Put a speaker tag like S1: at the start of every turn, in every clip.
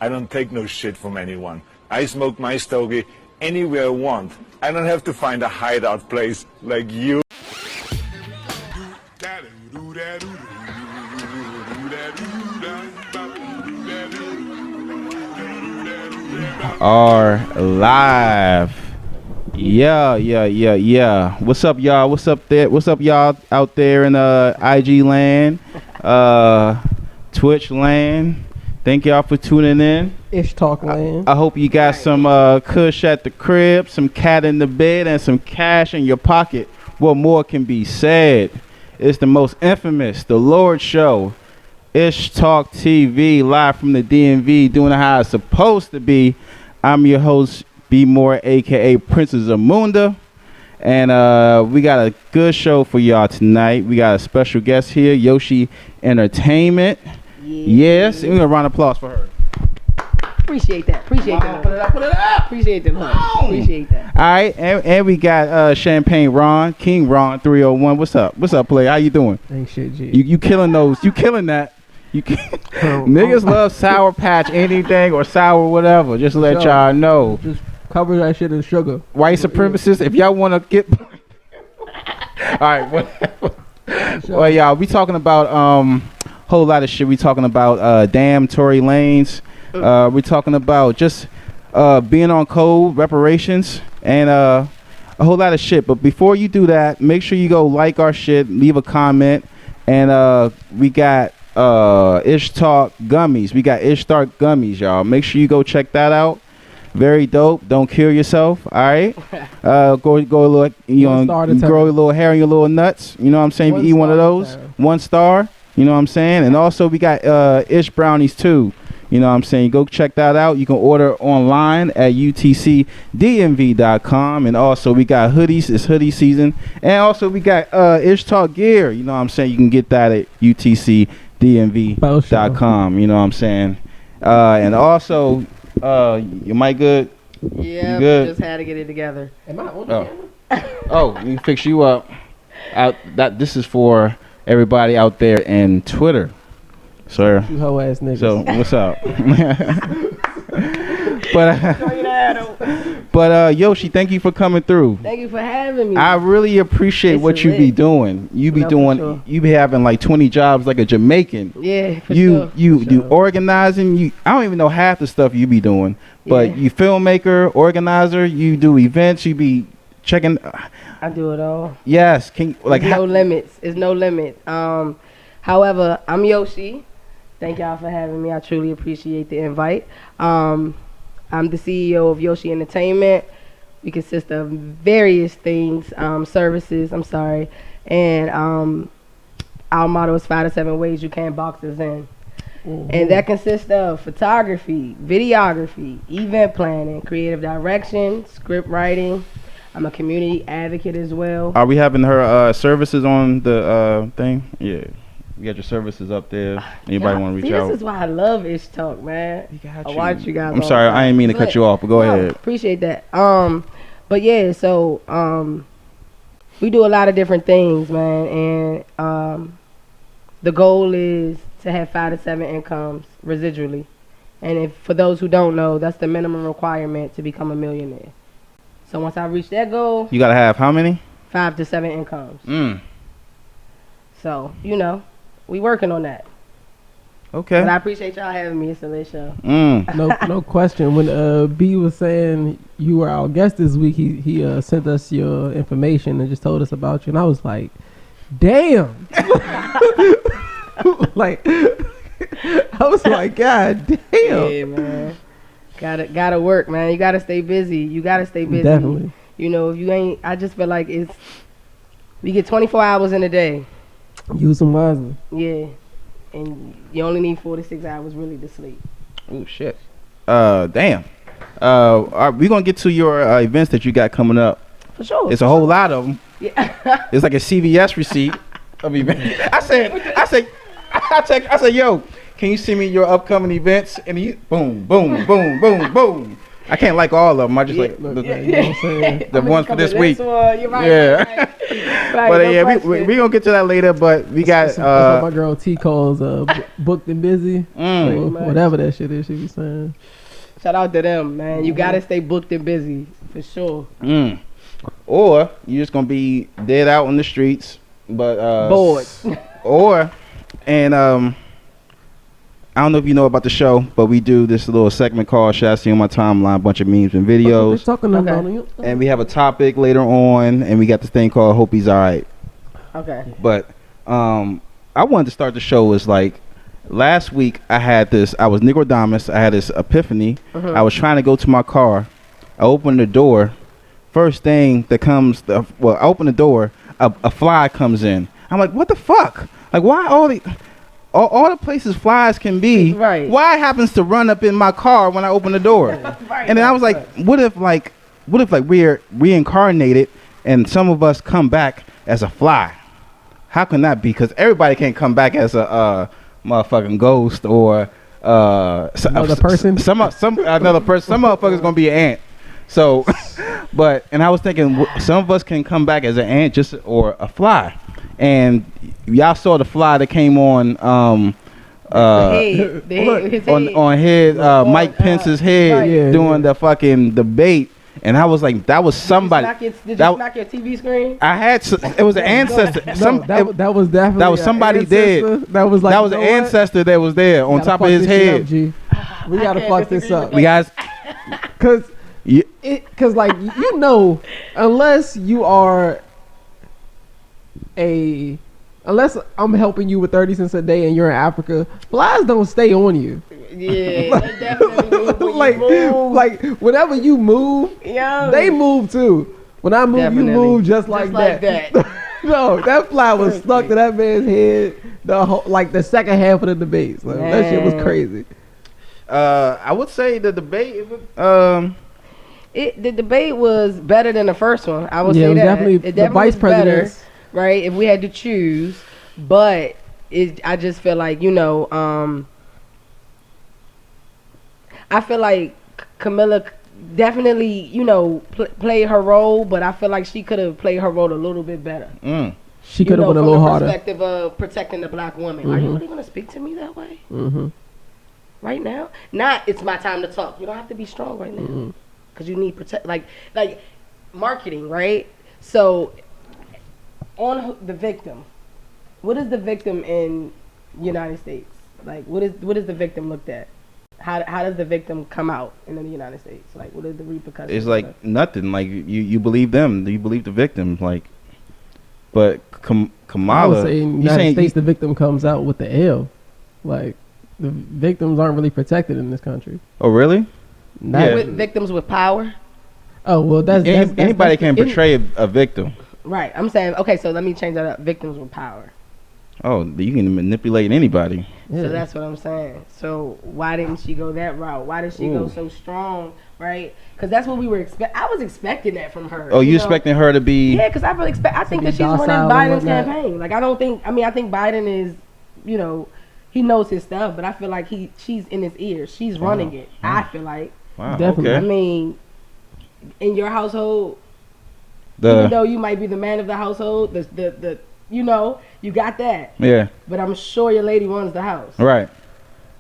S1: I don't take no shit from anyone. I smoke my stogie anywhere I want. I don't have to find a hideout place like you.
S2: Are live. Yeah. What's up, y'all? What's up there? What's up, y'all out there in IG land, Twitch land? Thank y'all for tuning in.
S3: Ish Talk land.
S2: I hope you got some kush at the crib, some cat in the bed, and some cash in your pocket. What more can be said? It's the most infamous, the Lord Show, Ish Talk TV, live from the DMV, doing it how it's supposed to be. I'm your host, B More, aka Princess Amunda, and we got a good show for y'all tonight. We got a special guest here, Yoshi Entertainment. Yes, and we're gonna round of applause for her.
S3: Appreciate that. Appreciate that.
S2: Put it up.
S3: Appreciate that. Appreciate that.
S2: All right, and we got Champagne Ron, King Ron 301. What's up? What's up, play? How you doing?
S3: Ain't shit, G.
S2: You killing those? You killing that? Niggas love Sour Patch anything or sour whatever. Just to let y'all know.
S3: Just cover that shit in sugar.
S2: White supremacists, if y'all want to get. All right, whatever. Well, y'all, we talking about whole lot of shit. We talking about damn Tory Lanez. We talking about just being on code, reparations, and a whole lot of shit. But before you do that, make sure you go like our shit, leave a comment, and we got Ish Talk gummies. We got Ish Talk gummies, y'all. Make sure you go check that out. Very dope. Don't kill yourself. All right. Go look. You know, grow your little hair and your little nuts. You know what I'm saying? If you eat one of those, 1 star. You know what I'm saying? And also we got Ish brownies too. You know what I'm saying? Go check that out. You can order online at utcdmv.com. And also we got hoodies. It's hoodie season. And also we got Ish Talk gear. You know what I'm saying? You can get that at utcdmv.com. You know what I'm saying? And also you might good?
S3: Yeah,
S2: good?
S3: Just had to get it together. Am I on
S2: the camera? We can fix you up. This is for everybody out there in Twitter. Sir.
S3: You hoe ass niggas.
S2: So what's up? but Yoshi, thank you for coming through.
S3: Thank you for having me.
S2: I really appreciate what you be doing. You be you be having like 20 jobs like a Jamaican.
S3: Yeah,
S2: you do organizing. I don't even know half the stuff you be doing. But you filmmaker, organizer, you do events, you be checking.
S3: I do it all.
S2: Yes,
S3: no limits. It's no limit. However, I'm Yoshi. Thank y'all for having me. I truly appreciate the invite. I'm the CEO of Yoshi Entertainment. We consist of various things, services, and our motto is 5 to 7 ways you can box us in. Mm-hmm. And that consists of photography, videography, event planning, creative direction, script writing. I'm a community advocate as well.
S2: Are we having her services on the thing? Yeah. You got your services up there. Anybody want to reach out?
S3: This is why I love Ish Talk, man. I watch you guys.
S2: I'm sorry, I didn't mean to cut you off, but go ahead.
S3: Appreciate that. But yeah, so we do a lot of different things, man, and the goal is to have 5 to 7 incomes residually. And for those who don't know, that's the minimum requirement to become a millionaire. So once I reach that goal,
S2: you gotta have how many?
S3: 5 to 7 incomes. So we working on that.
S2: Okay.
S3: But I appreciate y'all having me. It's a lit show.
S4: No question. When B was saying you were our guest this week, he sent us your information and just told us about you, and I was like, damn. Like, I was like, God damn.
S3: Yeah, man. Gotta work, man. You gotta stay busy.
S4: Definitely.
S3: You know, if you ain't, I just feel like we get 24 hours in a day.
S4: Use them wisely.
S3: Yeah. And you only need 4 to 6 hours really to sleep.
S2: Oh, shit. Damn. We're going to get to your events that you got coming up.
S3: For sure.
S2: It's a whole lot of them.
S3: Yeah.
S2: It's like a CVS receipt of events. I said, yo, can you send me your upcoming events? And he, boom, boom, boom, boom, boom. I can't like all of them. I just like
S4: Look,
S2: the,
S4: you know what I'm saying?
S2: the ones for this week.
S3: You're right.
S2: Yeah.
S3: Right.
S2: But
S3: No
S2: yeah,
S3: question.
S2: we gonna get to that later. But we got
S4: That's what my girl T calls booked and busy. Or
S3: much.
S4: whatever that shit is she be saying.
S3: Shout out to them, man. You gotta stay booked and busy for sure.
S2: or you just gonna be dead out on the streets, but
S3: Bored.
S2: or and I don't know if you know about the show, but we do this little segment called "Should I See on My Timeline?" A bunch of memes and
S4: What they
S2: videos,
S4: talking about you?
S2: and we have a topic later on, and we got this thing called "Hope He's Alright."
S3: Okay.
S2: But I wanted to start the show was like last week. I was Nicodamus. I had this epiphany. I was trying to go to my car. I opened the door. First thing that comes, I open the door. A fly comes in. I'm like, what the fuck? Like, why all the places flies can be?
S3: Right.
S2: Why it happens to run up in my car when I open the door?
S3: Right.
S2: And then I was like, what if we're reincarnated and some of us come back as a fly? How can that be? Because everybody can't come back as a motherfucking ghost or
S4: Another person?
S2: Some another person. Some motherfuckers gonna be an ant. So, and I was thinking some of us can come back as an ant or a fly. And y'all saw the fly that came on Mike Pence's head
S3: right.
S2: doing the fucking debate. And I was like, that was somebody.
S3: Did you smack your TV screen?
S2: I had. It was an ancestor.
S4: That was definitely
S2: that was somebody
S4: ancestor.
S2: dead.
S4: That was like
S2: that was an ancestor that was there on top of his head.
S4: We gotta fuck this up.
S2: We guys,
S4: Cause like you know, unless you are unless I'm helping you with 30 cents a day and you're in Africa, flies don't stay on you.
S3: Yeah, they definitely move when
S4: like,
S3: you move.
S4: like whenever you move,
S3: Yo.
S4: they move too. When I move,
S3: Definitely.
S4: you move just like that. No, that fly was stuck to that man's head the second half of the debates. Like, that shit was crazy.
S2: I would say the debate.
S3: The debate was better than the first one. I would
S4: Yeah,
S3: say
S4: it was
S3: that.
S4: definitely
S3: It
S4: the vice
S3: was better,
S4: presidents.
S3: right? If we had to choose, but I just feel like I feel like Camilla definitely played her role, but I feel like she could have played her role a little bit better.
S4: She could have went a little harder.
S3: From the perspective of protecting the black woman. Are you really gonna speak to me that way? Right now? Not it's my time to talk. You don't have to be strong right now. Because you need like marketing, right? So on the victim, what is the victim in United States? Like what is the victim looked at? How does the victim come out in the United States? Like what is the repercussions?
S2: It's like nothing. Like you believe them. You believe the victim. Like, but Kamala.
S4: I would say in the United States, the victim comes out with the L. Like the victims aren't really protected in this country.
S2: Oh really?
S3: With victims with power.
S4: Oh well, that's
S2: anybody can portray a victim.
S3: Right. I'm saying okay. So let me change that up. Victims with power.
S2: Oh, you can manipulate anybody.
S4: Yeah.
S3: So that's what I'm saying. So why didn't she go that route? Why did she go so strong? Right? Because that's what we were I was expecting that from her.
S2: Oh, you expecting her to be?
S3: Yeah, because I really I think that she's winning Biden's campaign. Like I think Biden is, he knows his stuff, but I feel like she's in his ear. She's running it. I feel like.
S2: Wow.
S4: Definitely.
S2: Okay.
S3: I mean, in your household, even though you might be the man of the household, you got that.
S2: Yeah.
S3: But I'm sure your lady runs the house.
S2: Right.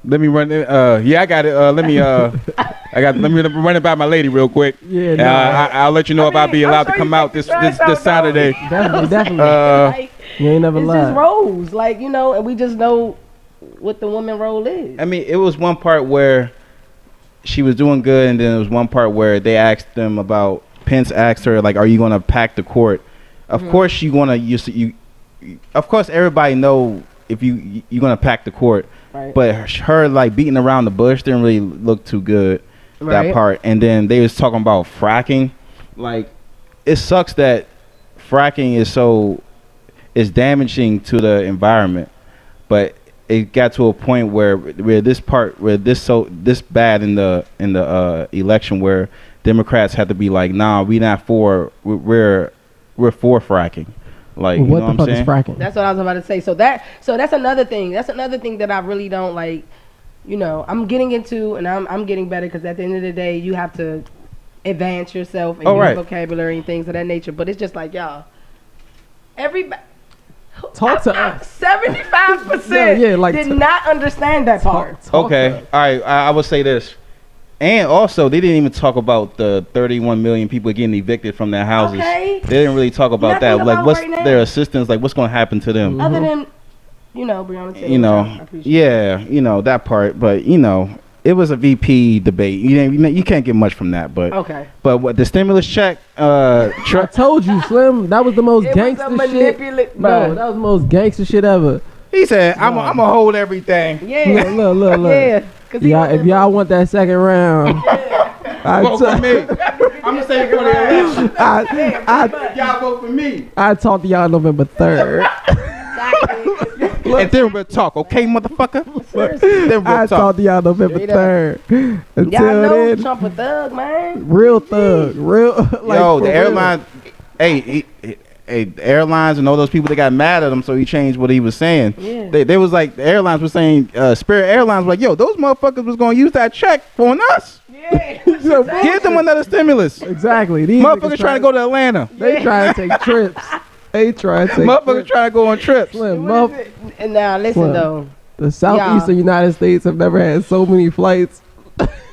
S2: Let me run it. Yeah, I got it. Let me run it by my lady real quick.
S4: Yeah. No,
S2: I'll let you know if I'll be allowed to come out this Saturday.
S4: definitely. You ain't never lied.
S3: It's just roles, and we just know what the woman role is.
S2: I mean, it was one part where she was doing good, and then there was one part where they asked them about. Pence asked her, like, "Are you gonna pack the court?" Of course, Of course, everybody know if you're gonna pack the court,
S3: right.
S2: But her like beating around the bush didn't really look too good.
S3: Right.
S2: That part, and then they was talking about fracking. Like, it sucks that fracking is damaging to the environment, but it got to a point where this bad in the election where Democrats had to be like, nah, we're for fracking. Like,
S4: what
S2: you know
S4: the
S2: what
S4: fuck
S2: I'm saying?
S4: is fracking?
S3: That's what I was about to say. So that's another thing. That's another thing that I really don't like. you know, I'm getting into, and I'm getting better because at the end of the day, you have to advance yourself and your vocabulary and things of that nature. But it's just like, y'all, everybody.
S4: Talk to us.
S3: 75%
S4: like
S3: did not understand that part.
S2: Okay, all right. I would say this, and also they didn't even talk about the 31 million people getting evicted from their houses.
S3: Okay.
S2: They didn't really talk about
S3: Nothing
S2: that.
S3: about
S2: Like, what's
S3: right now.
S2: their assistance? Like, what's going to happen to them?
S3: Other than, you know, Breonna Taylor.
S2: You
S3: I
S2: know,
S3: appreciate
S2: yeah, you know that part. But you know, it was a VP debate. You can't get much from that. But
S3: Okay.
S2: But what the stimulus check?
S4: I told you, Slim. That was the most
S3: It
S4: gangster
S3: was a
S4: shit. No, that was the most gangster shit ever.
S2: He said, "I'm gonna hold everything."
S3: Yeah.
S4: Look.
S3: Yeah. 'Cause he
S4: Y'all, if y'all want that second round,
S2: Vote for me. I'm gonna say for the election. Y'all vote for me.
S4: I talk to y'all November 3rd.
S2: And then we'll talk, okay, motherfucker? Then we'll
S4: I talk to y'all November
S3: Straight up.
S4: 3rd.
S3: Y'all
S4: Until
S3: know
S4: then,
S3: Trump a thug, man.
S4: real thug, real. Like,
S2: Yo,
S4: for
S2: the
S4: real.
S2: airline, hey, the airlines and all those people that got mad at him, so he changed what he was saying.
S3: Yeah.
S2: They was like, the airlines were saying, Spirit Airlines was like, yo, those motherfuckers was gonna use that check on us.
S3: Yeah.
S2: Give them another stimulus.
S4: Exactly. These
S2: Motherfuckers trying to go to Atlanta.
S4: They trying to take trips. They trying to take
S2: Motherfuckers
S4: trips.
S2: trying to go on trips.
S4: Slim,
S3: What is it? And now listen
S4: What?
S3: though,
S4: the southeastern United States have never had so many flights.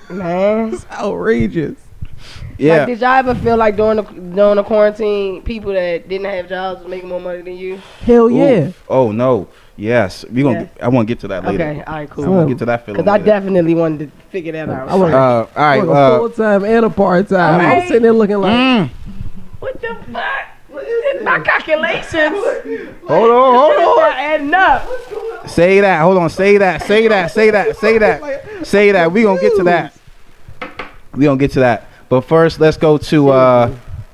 S3: man.
S4: It's outrageous.
S2: Yeah.
S3: Like, did y'all ever feel like during the quarantine, people that didn't have jobs was making more money than you?
S4: Hell
S2: Ooh.
S4: yeah.
S2: Oh no. Yes. We gonna.
S3: Yeah.
S2: I want to get to that later.
S3: Okay, all right,
S2: I
S3: cool.
S2: want to get to that feeling.
S3: Because I
S2: later.
S3: definitely wanted to figure that out.
S4: I want
S2: All right.
S4: a full time and a part time. I was
S3: Alright.
S4: sitting there looking like,
S3: What the fuck? My calculations.
S2: Hold on.
S3: Not adding up.
S2: Say that. Hold on. Say that. Say that. We gonna get to that. We gonna get to that. But first, let's go to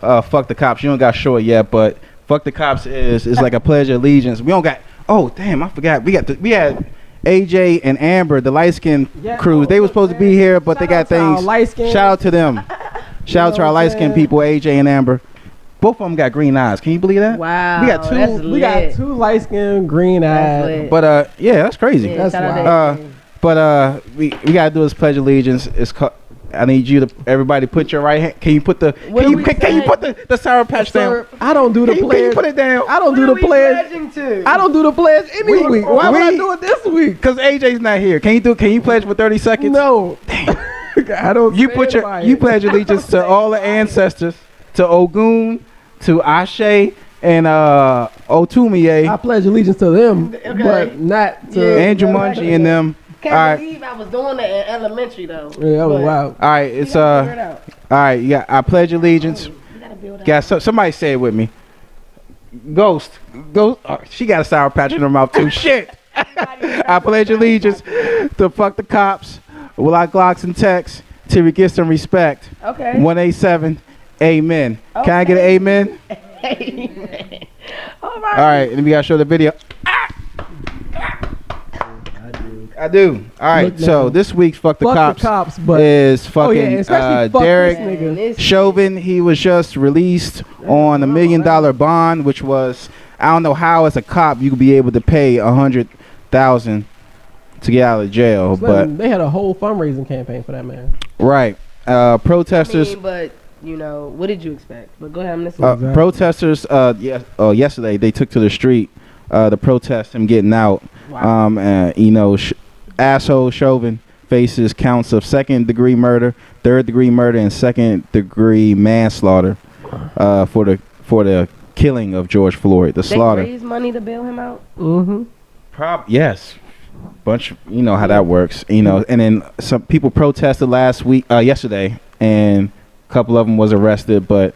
S2: fuck the cops. You don't got short yet, but fuck the cops is like a pledge of allegiance. We don't got. Oh damn, I forgot. We had AJ and Amber, the light skin crews. They were supposed to be here, but they got things. Shout out to them. Shout out to our light skin people, AJ and Amber. Both of them got green eyes. Can you believe that?
S3: Wow.
S2: We got two.
S3: That's
S4: we got
S3: lit.
S4: 2 light skinned green
S3: That's
S4: eyes.
S3: lit.
S2: But yeah, that's crazy.
S3: Yeah,
S4: That's
S3: shout out to
S4: wild.
S3: AJ.
S2: But we gotta do this pledge of allegiance. I need you to everybody put your right hand. Can you put the
S3: What
S2: can
S3: do
S2: you
S3: we
S2: can you
S3: say?
S2: put the sour patch down?
S4: I don't do the
S2: Can you
S4: pledge.
S2: put it down?
S4: I don't
S3: What
S4: do
S3: are
S4: the
S3: we
S4: pledge.
S3: pledging to?
S4: I don't do the pledge any
S2: We-
S4: week. Why would I
S2: we-
S4: do it this week?
S2: Cause AJ's not here. Can you pledge for 30 seconds?
S4: No. I don't.
S2: You
S4: stand
S2: put your
S4: by
S2: you
S4: it.
S2: pledge allegiance to all the ancestors, to Ogun, to Ashe, and Otumie,
S4: I pledge allegiance to them,
S3: Okay.
S4: but not to.
S3: Yeah.
S2: and Jumanji and them.
S3: Can't
S2: All right.
S3: believe I was doing that in elementary though.
S4: Yeah, that was
S3: But
S4: wild.
S2: All right, it's
S3: we gotta figure it out.
S2: all right. Yeah, I pledge allegiance.
S3: We gotta build up.
S2: Yeah, somebody say it with me. Ghost. Oh, she got a sour patch in her mouth too. Shit. I pledge allegiance to fuck the cops, Willock Glocks and Tex, till we get some respect.
S3: Okay.
S2: 187. Amen. Can I get an amen?
S3: Amen. All
S2: All
S3: right.
S2: right, and we gotta show the video. I do. All right,
S4: Look,
S2: so
S4: man.
S2: this week's fuck the
S4: Fuck
S2: cops,
S4: the cops, but
S2: is
S4: oh yeah,
S2: fucking
S4: especially fuck
S2: Derek
S4: this nigga.
S3: This-
S2: Chauvin. He was just released on $1 million bond, which was, I don't know how as a cop you could be able to pay $100,000 to get out of jail, but
S4: they had a whole fundraising campaign for that man.
S2: right. Protesters.
S3: I mean, but you know, what did you expect? But go ahead, I'm listening.
S4: Exactly.
S2: Protesters. Yesterday they took to the street to protest him getting out.
S3: Wow.
S2: And you know, asshole Chauvin faces counts of 2nd-degree murder, 3rd-degree murder, and 2nd-degree manslaughter for the killing of George Floyd. The
S3: They
S2: slaughter.
S3: raised money to bail him out.
S4: Mm-hmm.
S2: Yes. Bunch. You know how that works. You know, and then some people protested yesterday, and a couple of them was arrested. But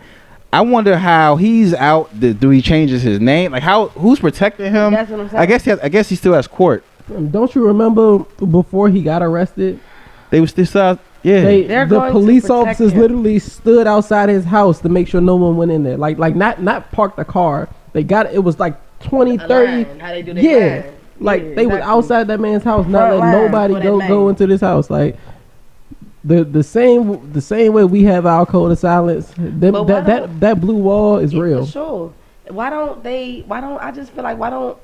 S2: I wonder how he's out. Do he changes his name? Like who's protecting him?
S3: That's what I'm saying.
S2: I guess he still has court.
S4: Don't you remember before he got arrested?
S2: They was still out. Yeah.
S3: They're
S4: The
S3: going to
S4: police
S3: protect
S4: officers
S3: him.
S4: literally stood outside his house to make sure no one went in there. Like not park the car. They got it was like 20,
S3: A
S4: 30.
S3: line, how they do their
S4: Yeah.
S3: line.
S4: Like
S3: Yeah,
S4: they was
S3: exactly.
S4: outside that man's house, not
S3: Front
S4: letting
S3: line
S4: nobody
S3: for that
S4: go
S3: man.
S4: into this house. Like the same way we have our code of silence.
S3: But why
S4: That blue wall is
S3: Yeah,
S4: real.
S3: For sure. Why don't I just feel like why don't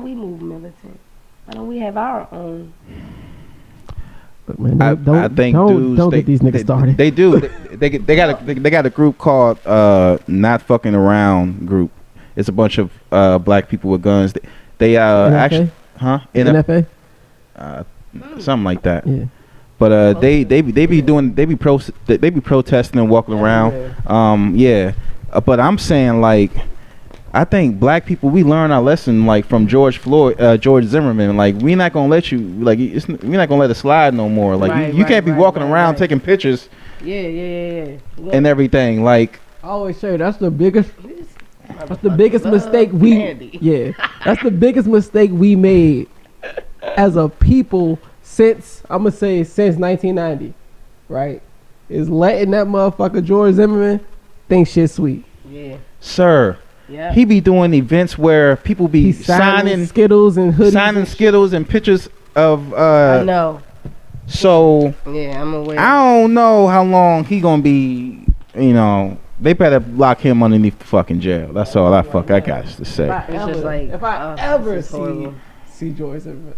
S3: we move militant? Why don't we have our own?
S4: But man,
S2: I think dudes,
S4: don't get these niggas started.
S2: They do. They got a group called Not Fucking Around group. It's a bunch of black people with guns. They
S4: NFA?
S2: actually,
S4: NFA?
S2: Something like that.
S4: Yeah.
S2: But they be protesting and walking around. Yeah. But I'm saying, like, I think black people, we learn our lesson, like, from George Zimmerman. Like, we're not gonna let you, like, we're not gonna let it slide no more. Like, you can't be walking around taking pictures.
S3: Yeah.
S2: And everything. Like,
S4: I always say that's the biggest mistake that's the biggest mistake we made as a people since 1990, right? Is letting that motherfucker George Zimmerman think shit sweet.
S3: Yeah.
S2: Sir.
S3: Yeah.
S2: He be doing events where people be signing
S4: Skittles and hoodies.
S2: Signing Skittles and pictures of
S3: I know.
S2: So
S3: yeah, I'm aware.
S2: I don't know how long he gonna be, you know. They better lock him underneath the fucking jail. That's all I got to say.
S4: If I ever see George Zimmerman,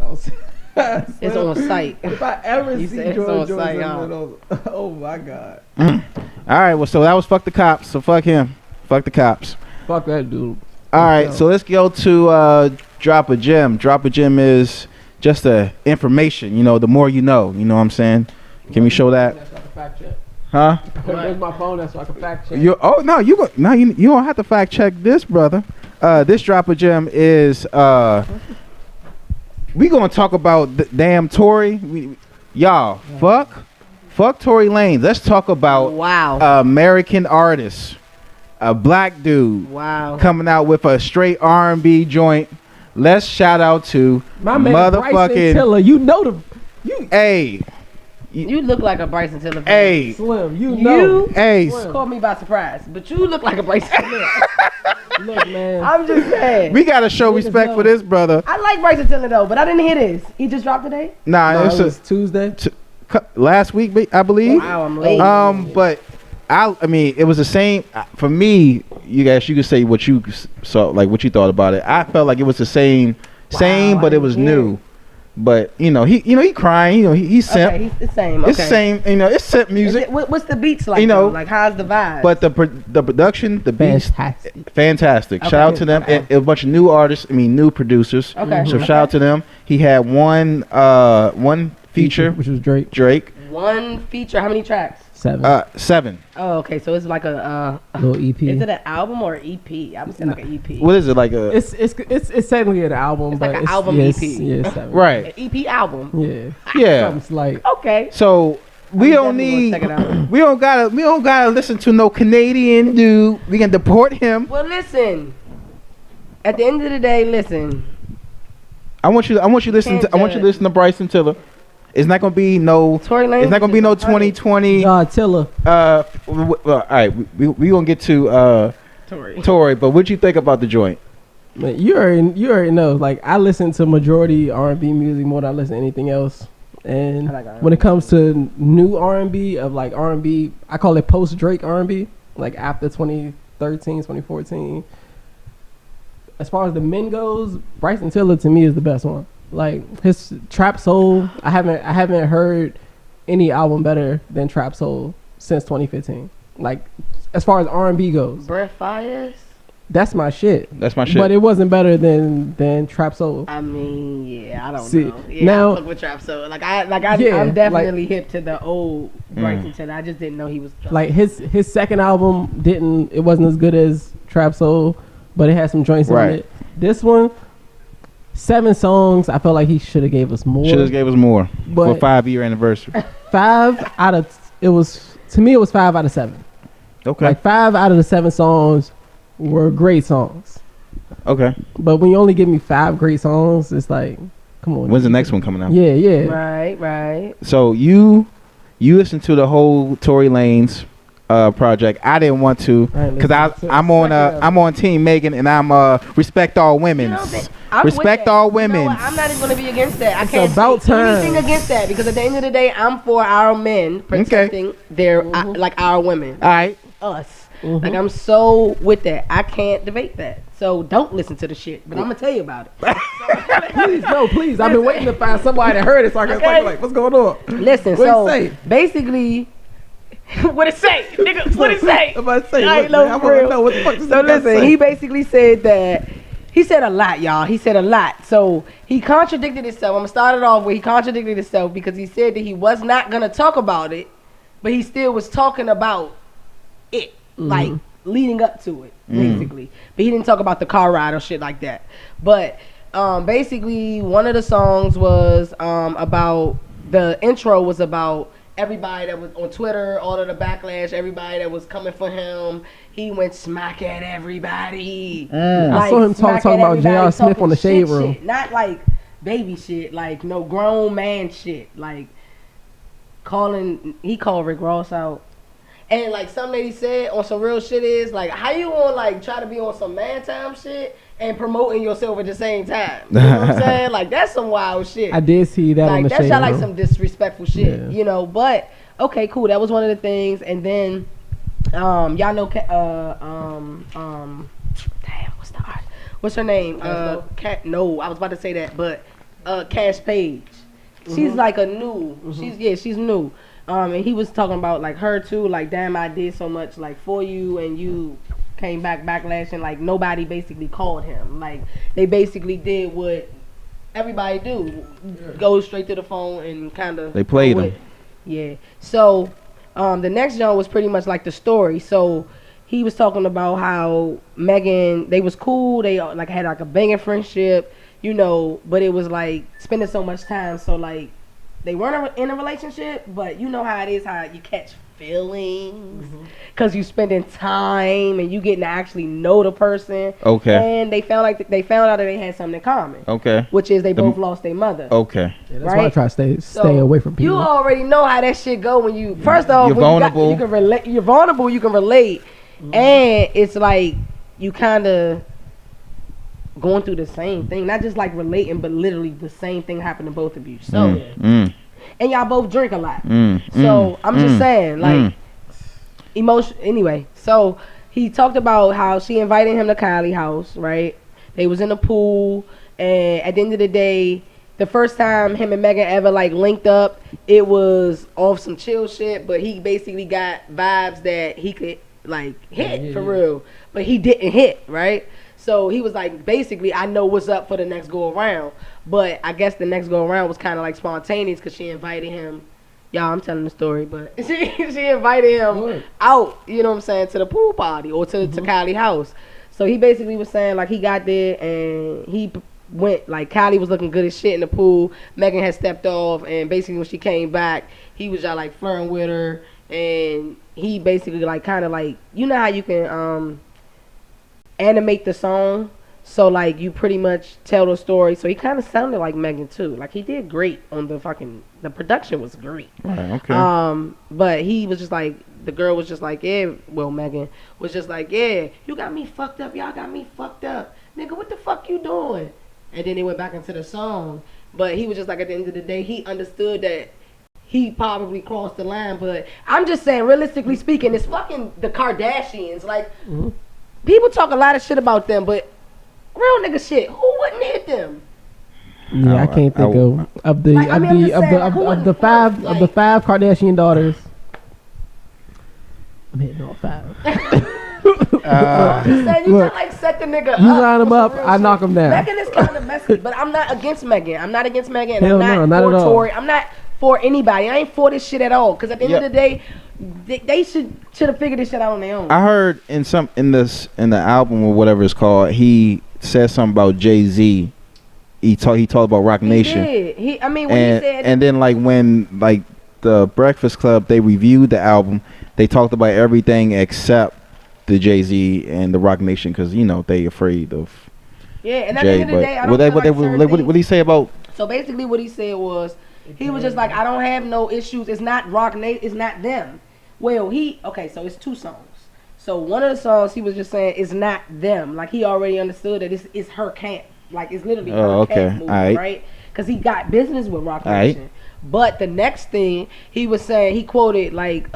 S3: it's on site.
S4: If I ever see George Zimmerman, oh my God.
S2: All right, well, so that was fuck the cops. So fuck him. Fuck the cops.
S4: Fuck that dude.
S2: All right, so let's go to Drop a Gem. Drop a Gem is just information. You know, the more you know. You know what I'm saying? Can we show that? Huh?
S4: Where's my phone? That's so I can fact check.
S2: You don't have to fact check this, brother. This Drop a Gem is we gonna talk about the damn Tory. Y'all, fuck Tory Lanez. Let's talk about American artists. A black dude coming out with a straight R&B joint. Let's shout out to
S4: my man
S2: motherfucking
S4: Bryson Tiller. You know
S2: hey.
S3: You look like a Bryson Tiller.
S2: Hey,
S4: Slim, you know.
S2: Hey,
S3: caught me by surprise, but you look like a Bryson Tiller.
S4: Look, man.
S3: I'm just saying.
S2: We gotta show respect for this brother.
S3: I like Bryson Tiller though, but I didn't hear this. He just dropped today.
S2: Nah,
S4: it was Tuesday.
S2: Last week, I believe.
S3: Wow, I'm late.
S2: But I mean, it was the same for me. You guys, you could say what you saw, like what you thought about it. I felt like it was the same, but it was new. But he crying. He's simp.
S3: Okay, it's the same. Okay.
S2: It's the same. It's simp music.
S3: What's the beats like? Like how's the vibe?
S2: But the production, the beats, fantastic.
S3: Okay.
S2: Shout out to them. And a bunch of new artists. New producers.
S3: Okay.
S2: So shout out to them. He had one feature,
S4: which was Drake.
S3: One feature. How many tracks?
S4: 7.
S2: 7.
S3: Oh, okay. So it's like a
S4: little EP.
S3: Is it an album or EP? I would say like an EP.
S2: What is it like a?
S4: It's technically an album,
S3: it's
S4: but
S3: like an album EP.
S4: Yeah, 7.
S2: Right.
S3: An EP album.
S2: Yeah.
S4: It's like
S3: okay.
S2: So we don't gotta listen to no Canadian dude. We can deport him.
S3: Well, listen. At the end of the day, listen.
S2: I want you to listen to Bryson Tiller. It's not gonna be no
S3: Tory Lanez.
S2: It's not gonna be no 2020.
S4: Tiller.
S2: All right, we gonna get to Tory. But what you think about the joint?
S4: Man, you already know. Like, I listen to majority R&B music more than I listen to anything else. And when it comes to new R&B of like R&B, I call it post Drake R&B. Like after 2013, 2014. As far as the men goes, Bryson Tiller to me is the best one. Like his Trap Soul, I haven't heard any album better than Trap Soul since 2015. Like as far as R&B goes,
S3: Breath Fires.
S2: That's my shit.
S4: But it wasn't better than Trap Soul.
S3: I mean, yeah, I don't know. Yeah,
S4: now,
S3: I fuck with Trap Soul. I'm definitely hip to the old Bryson Tiller. I just didn't know he was
S4: like his second album it wasn't as good as Trap Soul, but it had some joints in it. This one, 7 songs. I felt like he should have gave us more.
S2: For 5-year anniversary.
S4: 5 out of it was 5 out of 7.
S2: Okay.
S4: Like 5 out of the 7 songs were great songs.
S2: Okay.
S4: But when you only give me 5 great songs, it's like, come on.
S2: When's the next one coming out?
S4: Yeah.
S3: Right.
S2: So you listen to the whole Tory Lanez project. I didn't want to because I'm on Team Megan and I'm respect all women. Respect all women.
S3: You know I'm not even going to be against that. I
S4: it's
S3: can't
S4: about
S3: say
S4: time.
S3: anything against that because at the end of the day, I'm for our men protecting their like our women.
S2: All right.
S3: Us. Like I'm so with that. I can't debate that. So don't listen to the shit. But I'm gonna tell you about it.
S4: Please, no, please. I've been waiting to find somebody that heard it so I can
S3: Okay.
S4: like, what's going on?
S3: Listen,
S4: What
S3: so
S4: it say?
S3: basically, what it say, nigga? What it say?
S4: I'm about to say,
S3: I ain't know
S4: I
S3: for
S4: wanna
S3: real.
S4: know what the fuck this
S3: So
S4: nigga got to
S3: listen,
S4: say.
S3: he basically said that he said a lot, y'all. He said a lot. So he contradicted himself. I'm gonna start it off where he contradicted himself because he said that he was not gonna talk about it, but he still was talking about it, like leading up to it, basically. But he didn't talk about the car ride or shit like that. But basically, one of the songs was about the intro was about everybody that was on Twitter, all of the backlash, everybody that was coming for him. He went smack at everybody.
S4: I saw him
S3: smack
S4: talking
S3: at
S4: about J.R.
S3: everybody,
S4: Smith on the
S3: talking
S4: Shade Room.
S3: shit. Not like baby shit, like no grown man shit. Like he called Rick Ross out. And like some lady said on some real shit is like, how you gonna like try to be on some man time shit and promoting yourself at the same time? You know what I'm saying? Like that's some wild shit.
S4: I did see that on
S3: Like
S4: the
S3: that's
S4: Shade
S3: y'all like
S4: Room.
S3: some disrespectful shit,
S4: Yeah.
S3: you know. But okay, cool. That was one of the things. And then y'all know damn, what's her name? No, I was about to say that, but Cash Page. She's like a new. She's new. And he was talking about like her too. Like damn, I did so much like for you, and you came back backlash, and like nobody basically called him. Like they basically did what everybody do, go straight to the phone and kind of
S2: They played him.
S3: Yeah. So the next John was pretty much like the story. So he was talking about how Megan, they was cool. They like had like a banging friendship, you know, but it was like spending so much time. So like they weren't in a relationship, but you know how it is, how you catch feelings because you spending time and you getting to actually know the person.
S2: Okay.
S3: And they found out that they had something in common.
S2: Okay.
S3: Which is they both lost their mother.
S2: Okay.
S4: Yeah, that's why I
S3: right?
S4: try to stay
S3: So,
S4: away from people.
S3: You already know how that shit go when you first off
S2: You're
S3: when
S2: vulnerable.
S3: you can relate. You're vulnerable. You can relate, and it's like you kind of going through the same thing, not just like relating, but literally the same thing happened to both of you. So, and y'all both drink a lot. So I'm just saying, like, emotion. Anyway, so he talked about how she invited him to Kylie's house. Right? They was in the pool, and at the end of the day, the first time him and Megan ever like linked up, it was off some chill shit. But he basically got vibes that he could like hit for real, but he didn't hit. Right? So he was like, basically, I know what's up for the next go around. But I guess the next go around was kind of like spontaneous because she invited him. Y'all, I'm telling the story, but she invited him out, you know what I'm saying, to the pool party or to Kylie's house. So he basically was saying, like, he got there and he went, like, Kylie was looking good as shit in the pool. Megan had stepped off, and basically when she came back, he was just, like, flirting with her. And he basically, like, kind of, like, you know how you can animate the song? So, like, you pretty much tell the story. So he kind of sounded like Megan, too. Like, he did great on the production was great.
S2: Right, okay.
S3: But he was just like, the girl was just like, yeah, well, Megan was just like, yeah, you got me fucked up. Y'all got me fucked up. Nigga, what the fuck you doing? And then they went back into the song. But he was just like, at the end of the day, he understood that he probably crossed the line. But I'm just saying, realistically speaking, it's fucking the Kardashians. Like, people talk a lot of shit about them, but real nigga shit, who wouldn't hit them?
S4: Yeah, I can't think of the
S3: Like, I mean, I'm just saying, like, who
S4: of the
S3: wouldn't
S4: five
S3: first,
S4: of the
S3: like-
S4: 5 Kardashian daughters. I'm hitting all 5.
S3: I'm just saying, you
S4: Look,
S3: just like set the nigga up.
S4: you line 'em
S3: for some
S4: up,
S3: real
S4: I
S3: shit.
S4: knock 'em down.
S3: Megan is kind of messy, but I'm not against Megan. I'm not against Megan.
S4: Hell no,
S3: I'm
S4: not
S3: not
S4: at
S3: for
S4: all.
S3: Tory. I'm not for anybody. I ain't for this shit at all. Because at the end of the day, they should have figured this shit out on their own.
S2: I heard in the album or whatever it's called, he said something about Jay-Z. He talked about Rock Nation.
S3: He did. When he
S2: And
S3: said,
S2: and then like when like the Breakfast Club, they reviewed the album, they talked about everything except the Jay-Z and the Rock Nation because you know they afraid of
S3: yeah, and at
S2: Jay.
S3: the end of the day, I don't
S2: But
S3: feel like certain
S2: what did he say about?
S3: So basically, what he said was, he was just like, I don't have no issues. It's not Rock Nation. It's not them. Well, so it's 2 songs. So one of the songs he was just saying it's not them. Like he already understood that it's her camp. Like it's literally her camp movie,
S2: Alright.
S3: right? Because he got business with Rock
S2: Alright.
S3: Nation. But the next thing he was saying, he quoted like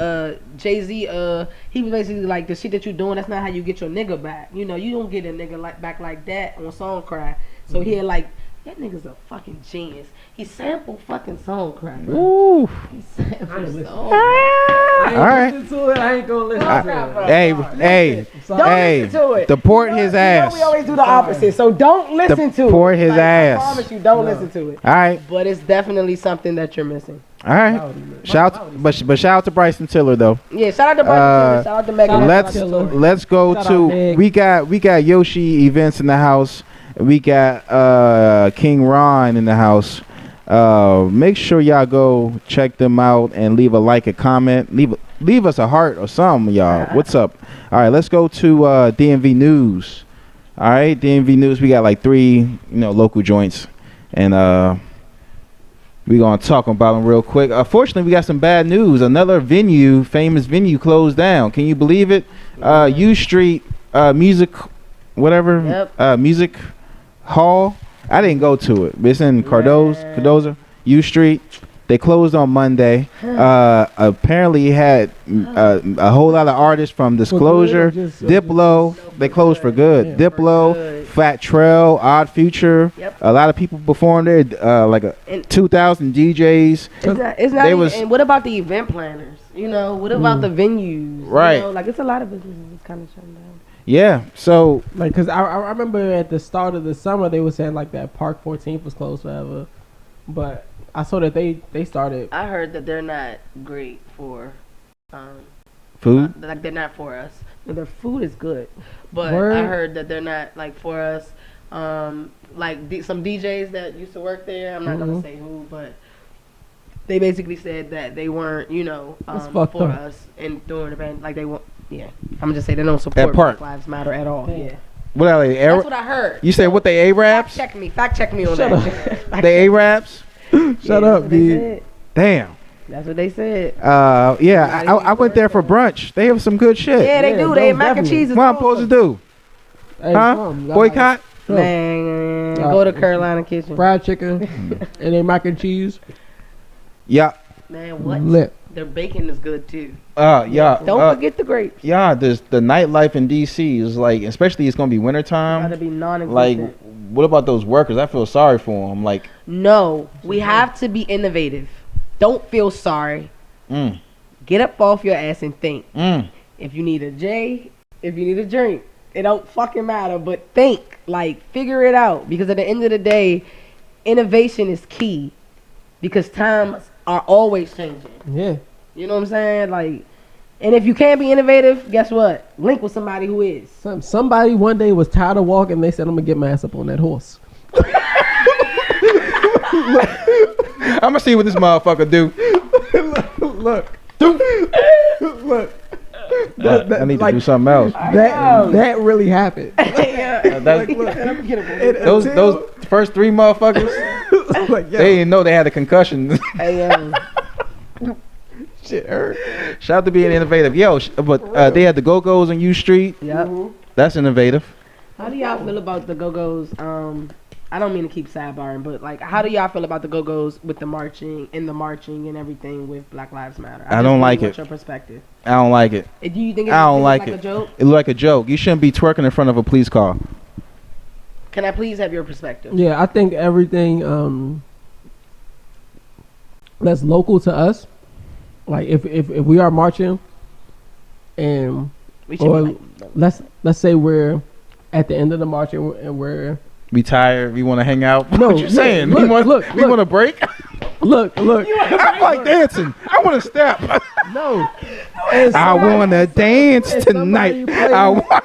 S3: Jay-Z. He was basically like, the shit that you doing, that's not how you get your nigga back. You know, you don't get a nigga back like that on Song Cry. So he had like That nigga's a fucking genius. He sampled fucking Songcracker.
S2: Ooh.
S3: He sampled
S4: listen.
S3: Songcracker.
S2: All right.
S4: Listen to it. I ain't gonna listen to it.
S2: Hey,
S3: Don't listen to it.
S2: deport his ass.
S3: We always do the opposite, so don't listen to it.
S2: Deport his ass.
S3: I promise you, don't listen to it.
S2: All right.
S3: But it's definitely something that you're missing.
S2: All right. But shout out to Bryson Tiller though.
S3: Yeah, shout out to Bryson. Shout out to Megan.
S2: Let's go
S4: Shout
S2: to
S4: out, Meg.
S2: we got Yoshi events in the house. We got King Ron in the house. Make sure y'all go check them out and leave a like, a comment, leave us a heart or something, y'all. What's up? All right, let's go to DMV News. All right, DMV News. We got like 3 local joints, and we gonna talk about them real quick. Fortunately, we got some bad news. Another famous venue closed down. Can you believe it? U Street Music, whatever.
S3: Yep.
S2: Music Hall. I didn't go to it. It's in Cardozo, U Street. They closed on Monday. Apparently, it had a whole lot of artists from Disclosure, Diplo. They closed for good.
S4: Yeah.
S2: Diplo, Fat Trail, Odd Future.
S3: Yep.
S2: A lot of people performed there. Like 2,000 DJs.
S3: It's not even, and what about the event planners? What about the venues?
S2: Right.
S3: It's a lot of businesses kind of shutting down.
S2: Yeah. So
S4: Like, cause I remember at the start of the summer they were saying like that Park 14th was closed forever, but I saw that they started.
S3: I heard that they're not great for
S2: food.
S3: like they're not for us. Their food is good, but
S4: Word.
S3: I heard that they're not like for us. Like some DJs that used to work there. I'm not gonna say who, but they basically said that they weren't,
S4: fucked
S3: for
S4: up.
S3: us and during the band. Like they won't. Yeah, I'm gonna just say they don't support
S2: Park.
S3: Black Lives Matter at all. Yeah,
S2: What are they?
S3: that's what I heard.
S2: You said what they Arabs?
S3: Fact check me on
S4: Shut
S3: that.
S2: They Arabs?
S4: Shut up, dude.
S2: Damn.
S3: That's what they said.
S2: Yeah, I went there for brunch. They have some good shit.
S3: Yeah, they
S4: Yeah,
S3: do. They
S4: no,
S3: mac and
S4: definitely.
S3: cheese is
S2: What I'm supposed to do?
S4: Hey,
S2: Huh?
S4: come, y'all
S2: Boycott?
S4: got-
S3: Man, go to Carolina Kitchen.
S4: fried chicken and then mac and cheese.
S2: Yeah.
S3: Man, what?
S4: Lit.
S3: Their bacon is good too.
S2: Yeah.
S3: Don't forget the grapes.
S2: Yeah, the nightlife in DC is like, especially it's gonna be wintertime.
S3: Gotta be non-existent.
S2: Like, what about those workers? I feel sorry for them. Like,
S3: No, we have to be innovative. Don't feel sorry.
S2: mm,
S3: Get up off your ass and think.
S2: mm.
S3: If you need a J, if you need a drink, it don't fucking matter. But think, like, figure it out. Because at the end of the day, innovation is key. Because times are always changing.
S4: Yeah.
S3: You know what I'm saying? Like, and if you can't be innovative, guess what? Link with somebody who is.
S4: Somebody one day was tired of walking. They said, "I'm gonna get my ass up on that horse."
S2: I'm gonna see what this motherfucker do.
S4: Look.
S2: I need to do something else.
S4: That really happened.
S2: Those first 3 motherfuckers,
S4: Like, yo,
S2: they didn't know they had a concussion.
S3: Hey,
S2: Shit hurt. Shout out to being innovative. Yo, but they had the Go-Go's on U Street.
S3: yep.
S2: That's innovative.
S3: How do y'all feel about the Go-Go's? I don't mean to keep sidebarring, but like, how do y'all feel about the Go-Go's with the marching and everything with Black Lives Matter?
S2: I don't like
S3: What's
S2: it.
S3: your perspective?
S2: I don't like it.
S3: Do you think
S2: I don't like
S3: a
S2: it.
S3: joke?
S2: It look like a joke. You shouldn't be twerking in front of a police car.
S3: Can I please have your perspective?
S4: yeah, I think everything that's local to us, like if we are marching, and
S3: We should
S4: or
S3: be
S4: let's say we're at the end of the march and we're
S2: We tired. We want to hang out.
S4: No,
S2: what you saying?
S4: look,
S2: we want
S4: look.
S2: a break.
S4: look.
S2: I like dancing. I want to step.
S4: No,
S2: I want to dance
S4: and
S2: tonight.
S4: somebody plays-
S2: I want.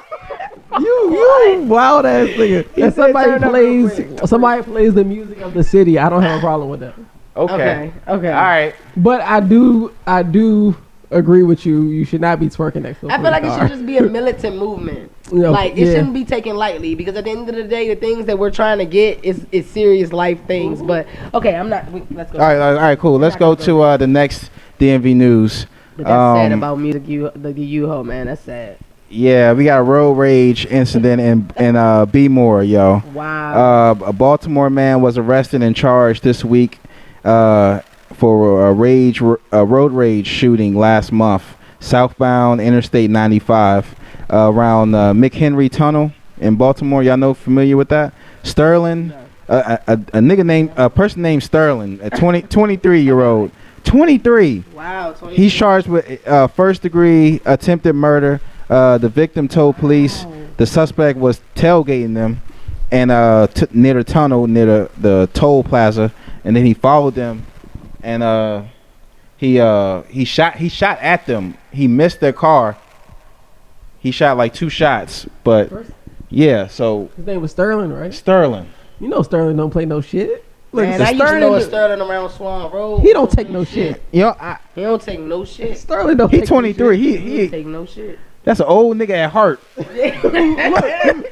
S4: you wild ass nigga. If
S3: said
S4: somebody
S3: turn up real
S4: plays the music of the city, I don't have a problem with that.
S2: Okay.
S3: Okay.
S2: All right.
S4: But I do agree with you. You should not be twerking next to a
S3: I feel like it
S4: police
S3: should
S4: car.
S3: just be a militant movement.
S4: You know,
S3: Like, it
S4: yeah.
S3: shouldn't be taken lightly, because at the end of the day, the things that we're trying to get is serious life things. But okay, let's go.
S2: All right. Cool. Let's go to the next DMV news.
S3: But that's sad about music. The U-Ho, man. That's sad.
S2: Yeah, we got a road rage incident in B-More, yo.
S3: Wow.
S2: A Baltimore man was arrested and charged this week for a road rage shooting last month, southbound Interstate 95, around McHenry Tunnel in Baltimore. Y'all familiar with that? Sterling a nigga named a person named Sterling, a 23-year-old. 23.
S3: Wow. 23.
S2: He's charged with first degree attempted murder. The victim told police the suspect was tailgating them and near the tunnel near the toll plaza, and then he followed them and he shot at them. He missed their car. He shot like 2 shots, but yeah. So
S4: his name was Sterling, right?
S2: Sterling.
S4: You know Sterling don't play no shit. Look,
S3: Man, I used to know a Sterling around Swan Road.
S4: He don't take no shit.
S2: Yo,
S3: He don't take no shit.
S4: Sterling don't.
S2: he
S4: take
S2: 23.
S4: No shit.
S3: He don't take no shit.
S2: That's an old nigga at heart.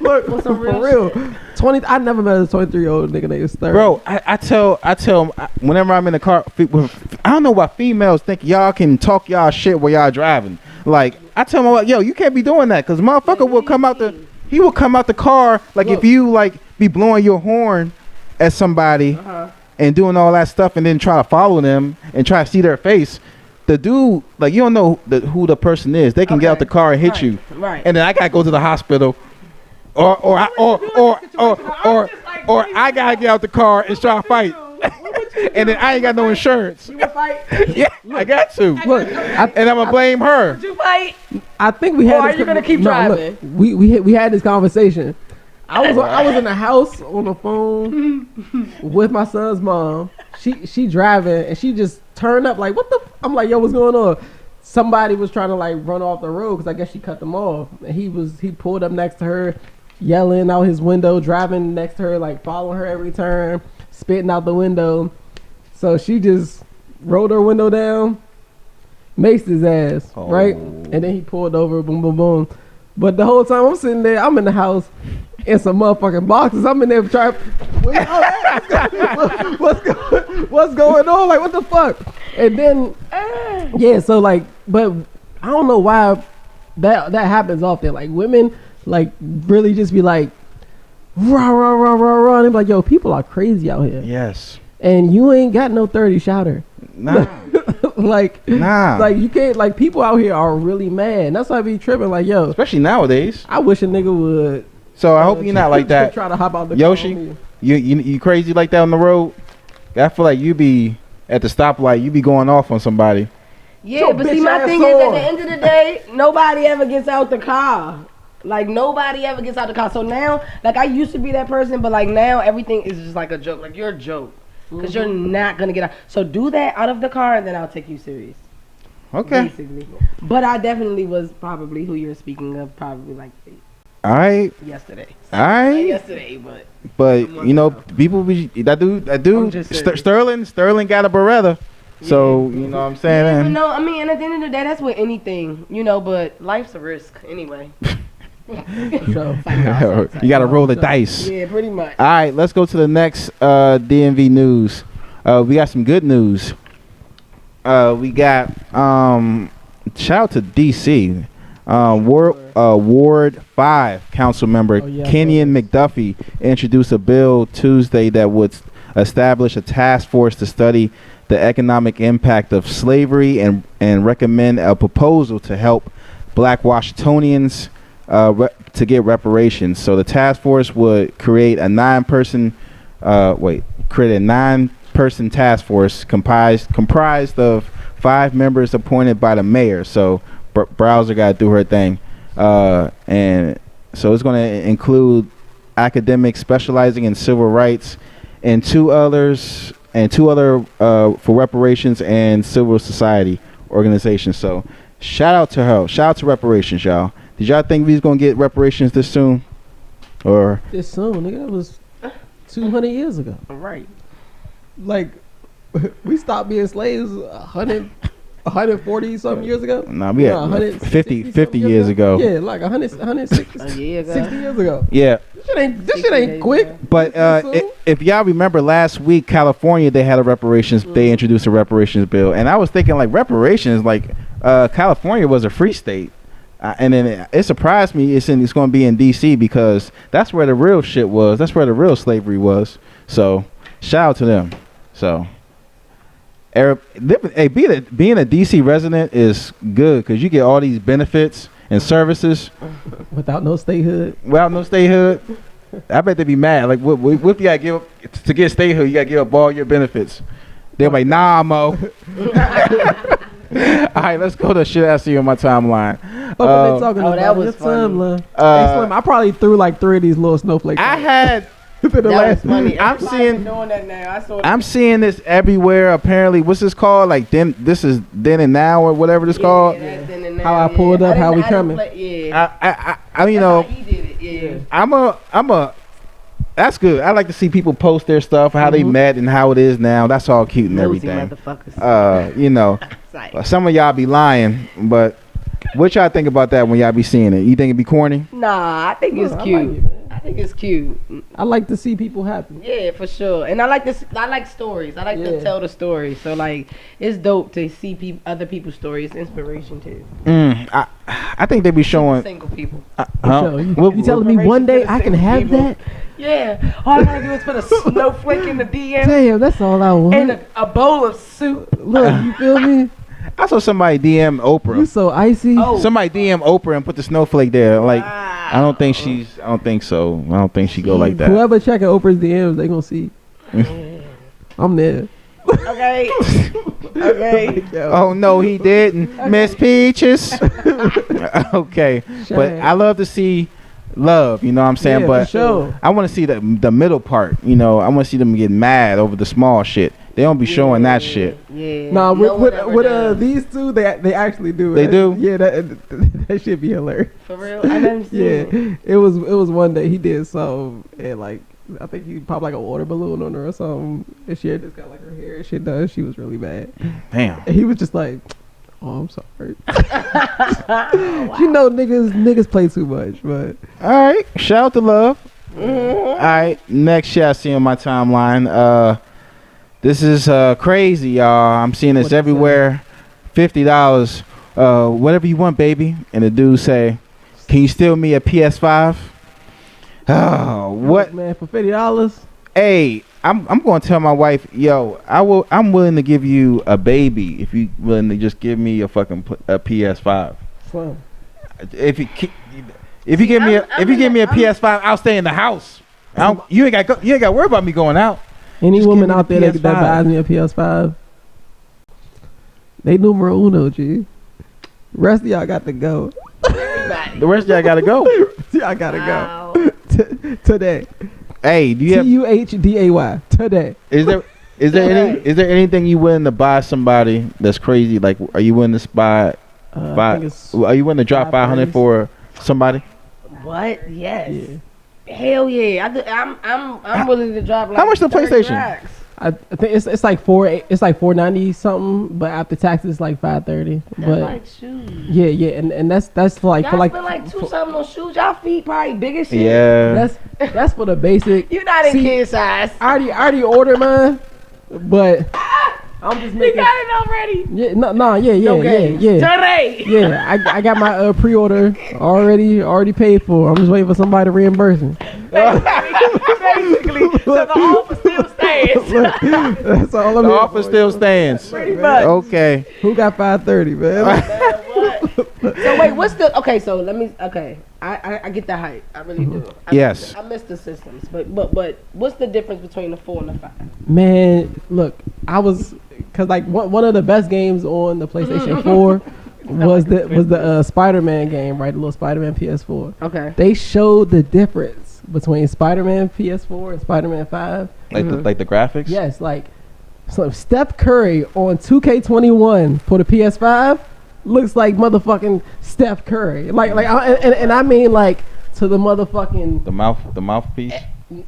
S4: Look,
S3: some
S4: for
S3: real
S4: real. 20. I never met a 23-year-old nigga named Sterling.
S2: Bro, I tell him whenever I'm in the car, I don't know why females think y'all can talk y'all shit while y'all driving. Like, I tell him, yo, you can't be doing that, because motherfucker will come out the car, like,
S4: Look.
S2: if you, like, be blowing your horn at somebody and doing all that stuff and then try to follow them and try to see their face. The dude, like, you don't know who the person is. They can get out the car and hit you.
S3: Right.
S2: And then I gotta go to the hospital. Or I gotta get out the car and try to fight. And then I ain't got no insurance.
S3: You would fight?
S2: Yeah, I got to.
S4: Look,
S2: And I'm gonna blame her.
S3: Would you fight?
S4: I think we had.
S3: Or are you gonna keep driving?
S4: Look, we had this conversation. I was in the house on the phone with my son's mom. She driving and she just turned up like, what the? I'm like, yo, what's going on? Somebody was trying to like run off the road because I guess she cut them off. And he pulled up next to her, yelling out his window, driving next to her, like following her every turn, spitting out the window. So she just rolled her window down, maced his ass, right? And then he pulled over, boom, boom, boom. But the whole time I'm sitting there, I'm in the house in some motherfucking boxes. I'm in there trying. What's going on? Like, what the fuck? And then, yeah. So like, but I don't know why that happens often. Like women, like really just be like, rah rah rah rah rah. And they be like, yo, people are crazy out here.
S2: Yes.
S4: And you ain't got no 30 shouter.
S2: Nah.
S4: Like you can't. Like people out here are really mad. And that's why I be tripping. Like, yo,
S2: Especially nowadays.
S4: I wish a nigga would.
S2: So I hope you're not like that.
S4: Try to hop out the
S2: Yoshi,
S4: car.
S2: you crazy like that on the road? I feel like you be at the stoplight, you be going off on somebody.
S3: Yeah, but see, my thing is, at the end of the day, nobody ever gets out the car. Like, nobody ever gets out the car. So now, like, I used to be that person, but, like, now everything is just like a joke. Like, you're a joke. Because you're not going to get out. So do that out of the car, and then I'll take you serious.
S2: Okay.
S3: Basically. But I definitely was probably who you're speaking of, probably, like,
S2: All right.
S3: yesterday.
S2: All right.
S3: Yesterday, but.
S2: But, you know, people be, that dude, Sterling got a Beretta. So, you know what I'm saying?
S3: Yeah, but no, I mean, and at the end of the day, that's with anything, you know, but life's a risk anyway.
S4: So,
S2: You got to roll the dice.
S3: Yeah, pretty much.
S2: All right, let's go to the next DMV news. We got some good news. We got shout out to DC. Ward 5 council member Kenyon McDuffie introduced a bill Tuesday that would establish a task force to study the economic impact of slavery and recommend a proposal to help black Washingtonians to get reparations. So the task force would create a 9-person task force comprised of 5 members appointed by the mayor. So Browser got to do her thing, and so it's going to include academics specializing in civil rights and two other for reparations and civil society organizations. So shout out to her. Shout out to reparations, y'all. Did y'all think we was going to get reparations this soon? Or
S4: this soon, nigga? That was 200 years ago.
S3: Right.
S4: Like, we stopped being slaves 140 something years ago.
S2: Nah, we had 50 years ago.
S4: Yeah, like 160
S3: A year ago.
S4: 60 years ago.
S2: Yeah.
S4: This shit ain't quick.
S2: But if y'all remember last week, California, they had they introduced a reparations bill. And I was thinking, like, reparations, like, California was a free state. And then it surprised me it's going to be in D.C. because that's where the real shit was. That's where the real slavery was. So shout out to them. So being a D.C. resident is good because you get all these benefits and services
S4: without no statehood.
S2: I bet they be mad. Like, what you gotta give up to get statehood? You gotta give up all your benefits. They're like, nah, Mo. All right, let's go to shit I see on my timeline.
S4: What were they talking about?
S3: that was
S4: Your
S3: funny.
S4: timeline. Hey, Slim, I probably threw like 3 of these little snowflakes.
S2: I had.
S4: for the
S3: That was
S4: last.
S3: funny.
S2: I'm
S3: Everybody's
S2: seeing-
S3: doing that now. I saw.
S2: I'm seeing this everywhere. Apparently, what's this called? Like this is then and now or whatever it's called.
S3: that's then and now,
S4: How I pulled up, how we coming.
S3: Yeah.
S2: I you
S3: That's
S2: know,
S3: how he did it. Yeah.
S2: I'm a. That's good. I like to see people post their stuff, how they met and how it is now. That's all cute and
S3: Nosy
S2: everything.
S3: motherfuckers.
S2: You know,
S3: Like,
S2: some of y'all be lying, but what y'all think about that when y'all be seeing it? You think it be corny?
S3: nah, I think it's
S4: I
S3: cute.
S4: like it, man.
S3: I think it's cute.
S4: I like to see people happy.
S3: Yeah, for sure. And I like this. I like stories. I like to
S4: Yeah.
S3: tell the stories. So like, it's dope to see other people's stories. It's inspiration too.
S2: I think they be showing.
S3: Single people.
S4: So you telling me one day I can have that?
S3: Yeah. All I gotta do is put a snowflake in the DM
S4: Damn, that's all I want.
S3: and a bowl of soup.
S4: Look, you feel me?
S2: I saw somebody DM
S4: You
S2: Oprah.
S4: so icy.
S3: Oh.
S2: Somebody DM Oprah and put the snowflake there. Like,
S3: Wow.
S2: I don't think she's. I don't think so. I don't think she go like that.
S4: Whoever checking Oprah's DMs, they gonna see. I'm there.
S3: Okay. Okay.
S2: Oh no, he didn't. Miss Peaches. Okay, but
S4: Shame.
S2: I love to see love. You know what I'm saying?
S4: Yeah,
S2: but
S4: for sure.
S2: I want to see the middle part. You know, I want to see them get mad over the small shit. They don't be showing that shit.
S3: Yeah.
S4: Nah,
S3: No one ever
S4: with
S3: does.
S4: these two, they actually do.
S2: They do?
S4: Yeah, that should be hilarious.
S3: For real. I never seen it.
S4: Yeah, it was one day he did something and like I think he popped like a water balloon on her or something, and she had just got like her hair and shit done. She was really bad,
S2: Damn.
S4: and he was just like, "Oh, I'm sorry." You know, niggas play too much, but
S2: All right, shout out to love. All right, next shit I see on my timeline. This is crazy, y'all. I'm seeing this
S4: What's that?
S2: everywhere. $50, whatever you want, baby. And the dude say, "Can you steal me a PS5?" Oh, what?
S4: man, for $50,
S2: Hey, I'm going to tell my wife, yo, I'm willing to give you a baby if you willing to just give me a fucking a PS5.
S4: Slim.
S2: If you give me a PS5, I'll stay in the house. You ain't got to worry about me going out.
S4: Any
S2: Just
S4: woman
S2: give me
S4: out
S2: the
S4: there that
S2: PS5.
S4: buys me a PS5, they numero uno, G. Rest of y'all got to go.
S2: The rest of y'all gotta go.
S4: Y'all gotta
S3: Wow.
S4: go today.
S2: Hey, do you have?
S4: TUHDAY today.
S2: Is there anything you willing to buy somebody that's crazy? Like, are you willing to buy?
S4: I think it's
S2: Are you willing to drop 500 for somebody?
S3: What? Yes.
S4: yeah.
S3: Hell yeah. I'm willing to drop like
S2: How much the
S3: 30
S2: PlayStation?
S3: racks.
S4: I think it's like $490 something, but after taxes it's like $530.
S3: That's
S4: But
S3: like shoes.
S4: yeah, and that's like
S3: Y'all
S4: for like
S3: spend like two something on shoes. Y'all feet probably big as shit.
S2: Yeah.
S4: that's for the basic.
S3: You're not in
S4: See,
S3: kid size.
S4: I already ordered mine, but I'm just
S3: You
S4: making.
S3: got it already.
S4: Yeah,
S3: Okay. Today.
S4: Yeah, I got my pre-order already paid for. I'm just waiting for somebody to reimburse me.
S3: Basically, so the offer still stands.
S4: That's all I'm
S2: The
S4: here
S2: offer
S4: for.
S2: still stands.
S3: Pretty much.
S2: Okay.
S4: Who got 530, man?
S3: So wait, what's the okay? So let me okay. I get the hype. I really do.
S2: Yes.
S3: I miss the systems, but what's the difference between the 4 and the 5?
S4: Man, look, cause like one of the best games on the PlayStation 4 was the Spider-Man game, right? The little Spider-Man PS4.
S3: Okay.
S4: They showed the difference between Spider-Man PS4 and Spider-Man 5.
S2: Like the graphics.
S4: Yes, like so Steph Curry on 2K21 for the PS5 looks like motherfucking Steph Curry. And I mean like to the motherfucking
S2: The mouthpiece.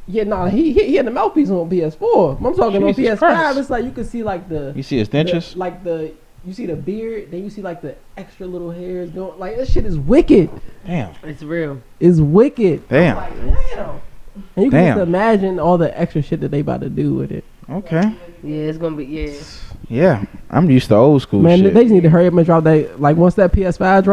S4: yeah, nah, he had the mouthpiece on PS4. I'm talking on
S2: Jesus
S4: PS5.
S2: Christ.
S4: It's like you can see like
S2: You see his dentures?
S4: you see the beard, then you see like the extra little hairs going. Like that shit is wicked.
S2: Damn.
S3: It's real.
S4: It's wicked.
S2: Damn.
S4: And you can
S2: Damn.
S4: just imagine all the extra shit that they about to do with it.
S2: Okay.
S3: Yeah, it's gonna be
S2: Yeah. I'm used to old school
S4: Man,
S2: shit.
S4: they just need to hurry up and drop that. Like once that PS5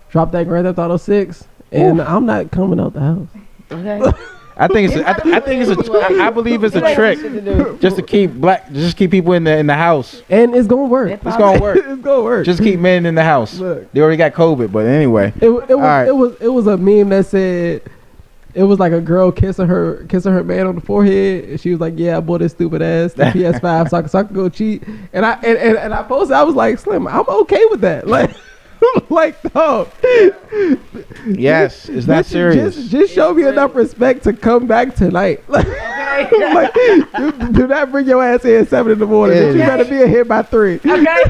S4: drop that Grand Theft Auto 6, and I'm not coming out the house.
S3: Okay.
S2: I think I believe it's a trick just to keep people in the house.
S4: And it's gonna work.
S3: It's
S2: It's gonna work.
S4: It's gonna work.
S2: Just keep men in the house.
S4: Look.
S2: They already got COVID, but anyway.
S4: It
S2: right.
S4: was a meme that said it was like a girl kissing her man on the forehead, and she was like, "Yeah, I bought this stupid ass the PS5 so I could go cheat." And I posted, I was like, "Slim, I'm okay with that." Like, like, dog.
S2: Yes, is that serious?
S4: Just show me enough respect to come back tonight. Like, like do not bring your ass here at 7 in the morning.
S2: Yeah.
S4: You better be in here by 3.
S3: Okay.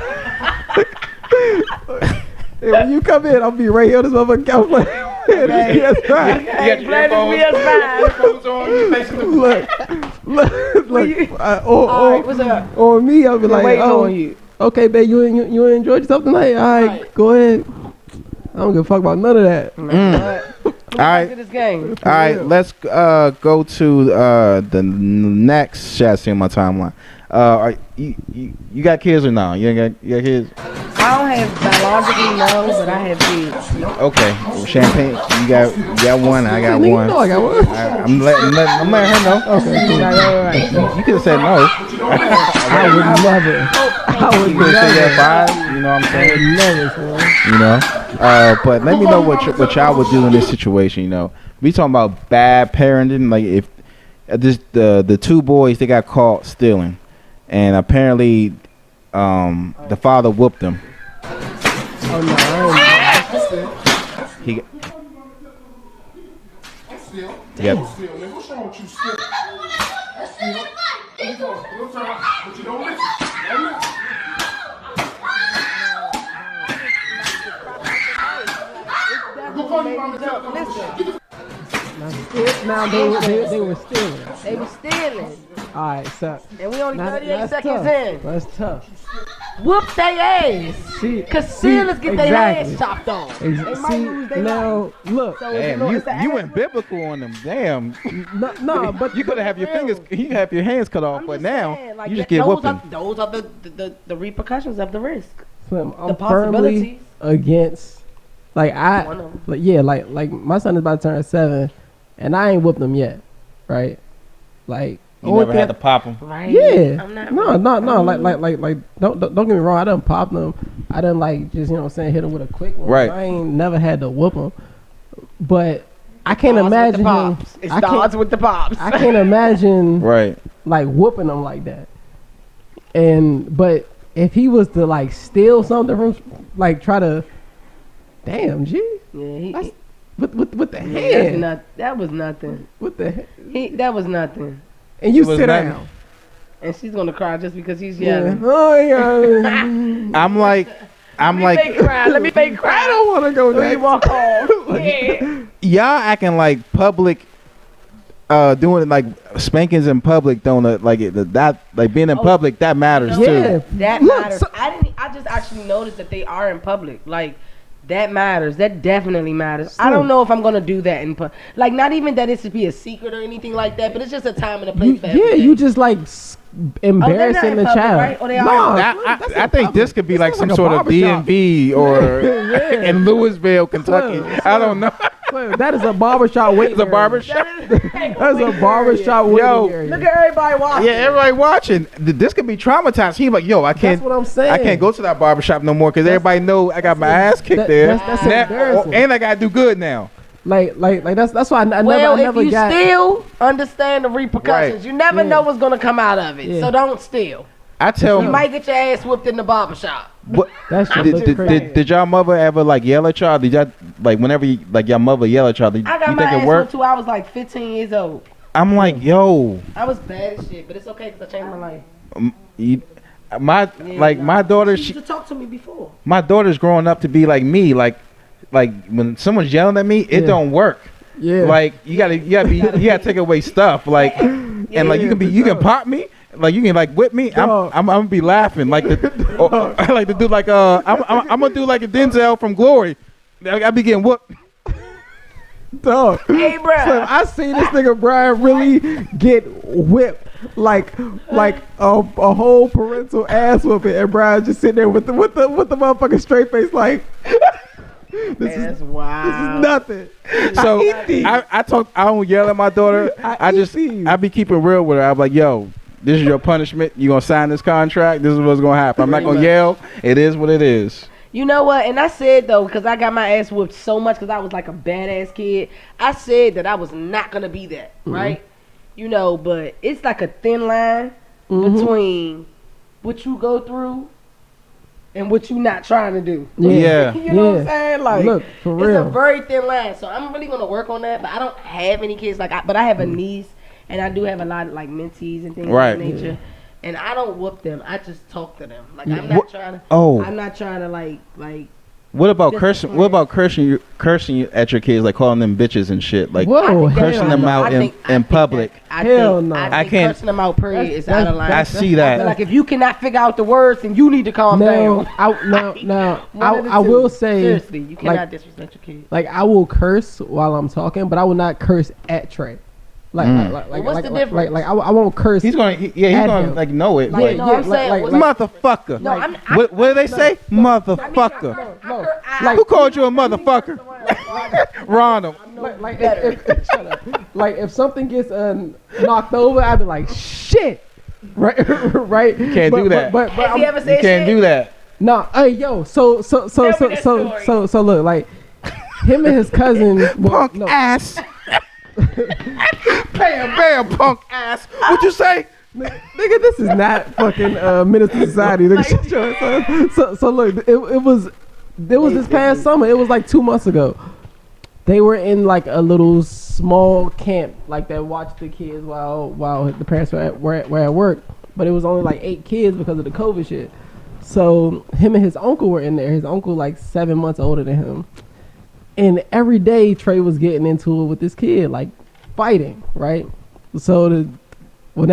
S4: And when you come in, I'll be right here on this motherfucker. I'm like,
S3: Okay. Glad to be
S4: look.
S3: All right, what's up?
S4: Or me, I'll be like,
S3: Waiting
S4: oh,
S3: on you.
S4: okay, babe, you enjoyed yourself tonight? All right, go ahead. I don't give a fuck about none of that.
S2: All right.
S3: This game.
S2: All right, let's go to the next shot I see on my timeline. You got kids or no? You got kids?
S3: I don't have biologically no, but I have kids.
S2: Okay, well, champagne. You got one. I got
S4: Nigga,
S2: one.
S4: you know I got one.
S2: I'm letting her know.
S4: Okay, cool.
S3: Right.
S2: You could have said no.
S4: I would never. I would
S2: You could have said
S4: never.
S2: that 5. You know what I'm saying?
S4: Never, son.
S2: You know. But let me know what y'all would do in this situation. You know, we talking about bad parenting. Like if the 2 boys, they got caught stealing, and apparently the father whooped them.
S4: Oh no,
S2: He. Yep.
S5: What's wrong with you, still? But you don't listen.
S4: Now they were stealing.
S3: They were stealing.
S4: All right, so
S3: And we only
S4: now
S3: 38
S4: that's
S3: seconds
S4: tough.
S3: in.
S4: That's tough.
S3: Whoop their ass.
S4: See,
S3: Cause
S4: see,
S3: stealers get their ass
S4: exactly.
S3: chopped off.
S4: Ex-
S3: They might
S4: see,
S3: lose their life.
S4: now look.
S3: So
S2: Damn,
S3: it's a
S2: you
S3: ass
S2: went biblical on them. Damn.
S4: No, but
S2: You could have your fingers. You could have your hands cut off,
S3: I'm
S2: but
S3: just
S2: now
S3: saying, like,
S2: you just
S3: that-
S2: get
S3: those
S2: whooping.
S3: Those are the repercussions of the risk.
S4: Slim, I'm
S3: The
S4: firmly
S3: possibilities.
S4: against. Like
S3: One of them.
S4: like yeah, like my son is about to turn 7, and I ain't whooped him yet, right? Like
S2: You never had to pop them.
S3: Right?
S4: yeah,
S3: I'm not.
S4: no, like don't get me wrong. I done popped them. I done like just what I'm saying, hit him with a quick one.
S2: Right.
S4: I ain't never had to whoop him, but I can't
S3: Starts with
S4: imagine
S3: the
S4: him.
S3: pops. It
S4: I can't-
S3: starts with the pops.
S4: I can't imagine
S2: Right.
S4: like whooping them like that. But if he was to like steal something from, like try to, damn, G,
S3: Yeah,
S4: that's, with the
S3: that's
S4: hand,
S3: that was nothing.
S4: with the,
S3: That was nothing.
S4: and you
S2: It was
S4: sit
S2: nothing.
S4: down.
S3: And she's gonna cry just because he's
S4: Yeah.
S3: yelling.
S4: Oh yeah.
S2: I'm like,
S3: Let me fake cry.
S4: I don't want to go
S3: When
S4: there.
S3: you walk home. Yeah.
S2: y'all acting like public, doing like spankings in public. Don't like it. That like being in public that matters
S4: Yeah.
S2: too.
S3: That
S4: Look,
S3: matters.
S4: so-
S3: I just actually noticed that they are in public. Like that matters. That definitely matters. I don't know if I'm gonna do that in public. Like not even that it should be a secret or anything like that. But it's just a time and a place for everything.
S4: You just like embarrassing
S3: in
S4: the
S3: public,
S4: child.
S3: right? Or they are?
S4: No,
S3: That's
S2: I think this could be like some
S4: like a
S2: sort of
S4: barbershop.
S2: DMV or
S4: Yeah.
S2: in Louisville, Kentucky. I don't know.
S4: Well, that is a barbershop waiting.
S2: It's a
S4: area.
S2: barbershop.
S4: That's a barbershop waiting
S2: Yo.
S4: area.
S3: Look at everybody watching.
S2: Yeah, everybody watching. This could be traumatized. He like, yo, I can't.
S4: That's what I'm saying.
S2: I can't go to that barbershop no more because everybody know I got my ass kicked there.
S4: that's
S2: Now-
S4: embarrassing.
S2: and I gotta do good now.
S4: Like that's why I
S3: Well,
S4: never
S3: if you
S4: got.
S3: steal, understand the repercussions.
S2: Right.
S3: You never
S4: Yeah.
S3: know what's gonna come out of it.
S4: Yeah.
S3: So don't steal.
S2: I tell
S3: You
S2: him.
S3: might get your ass whooped in the barbershop.
S2: What,
S4: That shit
S2: did,
S4: look
S2: did,
S4: crazy.
S2: did y'all mother ever like yell at y'all? Did y'all like whenever you, like your mother yell at y'all? Did,
S3: I got
S2: you
S3: my
S2: think
S3: ass
S2: it
S3: whooped
S2: worked?
S3: till I was like 15 years old.
S2: I'm like, yo,
S3: I was bad as shit, but it's okay because I changed my life.
S2: you, my
S3: Yeah,
S2: like
S3: nah.
S2: my daughter.
S3: She
S2: She,
S3: used to talk to me before.
S2: my daughter's growing up to be like me. Like when someone's yelling at me, it
S4: Yeah.
S2: don't work.
S4: Yeah.
S2: Like you gotta take away stuff. Like and like you can pop me. Like you can like whip me.
S4: Dog.
S2: I'm gonna be laughing like the or, I like to do like I'm gonna do like a Denzel from Glory. I be getting whooped.
S4: Dog.
S3: Hey, bro.
S4: Slim, I seen this nigga Brian really get whipped like a whole parental ass whooping, and Brian just sitting there with the motherfucking straight face like this is
S3: wild.
S4: nothing.
S2: So
S4: eat these.
S2: I don't yell at my daughter.
S4: I eat these.
S2: I be keeping real with her. I'm like, yo, this is your punishment. You gonna sign this contract. This is what's gonna happen. I'm not gonna yell. It is what it is.
S3: You know what? And I said though, because I got my ass whooped so much because I was like a badass kid. I said that I was not gonna be that, right? You know, but it's like a thin line between what you go through and what you not trying to do.
S2: Yeah.
S3: You know what I'm saying? Like,
S4: Look, for
S3: it's
S4: real.
S3: a very thin line. So I'm really gonna work on that. But I don't have any kids but I have a niece, and I do have a lot of like mentees and things of that nature. And I don't whoop them. I just talk to them. Like I'm not trying to.
S2: Oh.
S3: I'm not trying to like.
S2: What about cursing? What about cursing at your kids, like calling them bitches and shit, like
S4: Whoa,
S2: cursing them out in public?
S3: Hell no.
S2: I can't.
S3: Cursing them out. Period is out of line.
S2: I see that.
S3: Like if you cannot figure out the words, then you need to calm down.
S4: I will say
S3: seriously, you cannot disrespect your kids.
S4: Like I will curse while I'm talking, but I will not curse at Trey.
S3: What's the difference?
S4: Like I won't curse.
S2: He's gonna like know it.
S3: Like, no, I'm saying,
S2: motherfucker.
S3: No,
S2: what do they say? Motherfucker. Who called you a motherfucker? Ronald.
S4: If something gets knocked over, I'd be like, shit. Right.
S2: You can't do that.
S3: But has he ever said
S2: you can't
S3: shit?
S2: do that.
S4: No, hey yo, so look, like him and his cousin
S2: Punk ass. Bam, punk ass. What'd you say?
S4: Nigga, this is not fucking Minister Society. So look, it was this past summer. It was like 2 months ago. They were in like a little small camp, like that watched the kids while the parents were at work. But it was only like 8 kids because of the COVID shit. So him and his uncle were in there. His uncle like 7 months older than him. And every day Trey was getting into it with this kid, like fighting, right? So but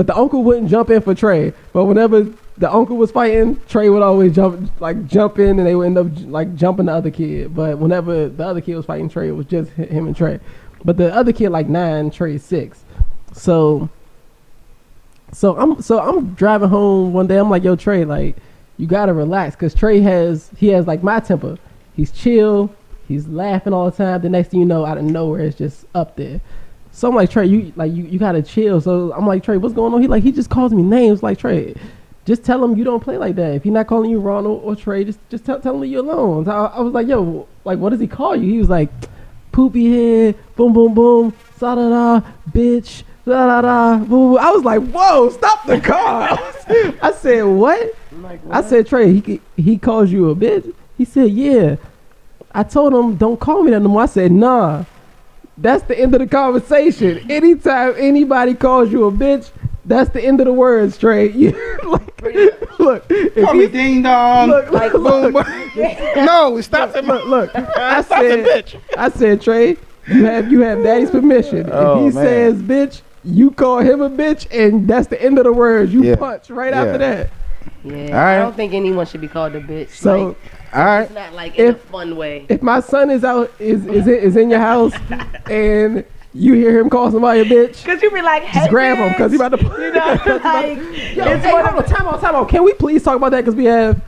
S4: the uncle wouldn't jump in for Trey. But whenever the uncle was fighting, Trey would always jump in, and they would end up like jumping the other kid. But whenever the other kid was fighting Trey, it was just him and Trey. But the other kid like 9, Trey 6. So I'm driving home one day. I'm like, yo, Trey, like you gotta relax, cause Trey has like my temper. He's chill. He's laughing all the time. The next thing you know, out of nowhere, it's just up there. So I'm like, Trey, you gotta chill. So I'm like, Trey, what's going on? He just calls me names. Like, Trey, just tell him you don't play like that. If he's not calling you Ronald or Trey, just tell him leave you alone. So I was like, yo, like, what does he call you? He was like, poopy head, boom, boom, boom, sa da da, bitch, da da da, boom, boom. I was like, whoa, stop the car. I said, what?
S3: Like, what?
S4: I said, Trey, he calls you a bitch? He said, yeah. I told him, don't call me that no more. I said, nah, that's the end of the conversation. Anytime anybody calls you a bitch, that's the end of the words, Trey. Look,
S2: Call me ding dong.
S4: Look,
S2: No, it stops at
S4: look. I said, Trey, you have daddy's permission.
S2: Oh,
S4: if he says bitch, you call him a bitch, and that's the end of the words. You punch right after that.
S3: Yeah,
S2: all right.
S3: I don't think anyone should be called a bitch.
S4: So,
S3: like,
S2: all right.
S3: it's not like in a fun way.
S4: If my son is in your house and you hear him call somebody a bitch,
S3: Cause you be like, hey,
S4: just grab him because he about to.
S3: You know, like,
S4: Time out. Can we please talk about that? Because we have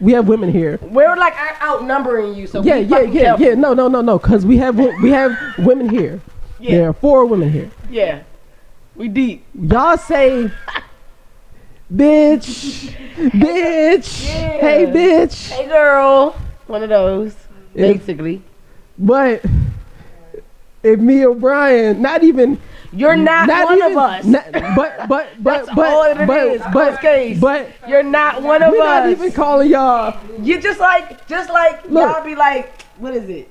S4: women here.
S3: we're like outnumbering you. So
S4: Yeah. No. Because we have women here.
S3: Yeah.
S4: There are 4 women here.
S3: Yeah, we deep.
S4: Y'all say, bitch,
S3: Yeah.
S4: hey, bitch.
S3: Hey, girl. One of those, basically.
S4: But if me or Brian, not even.
S3: You're not one of us.
S4: But
S3: all it is. But you're not one of
S4: we're
S3: us.
S4: not even calling y'all.
S3: You just like y'all be like, what is it?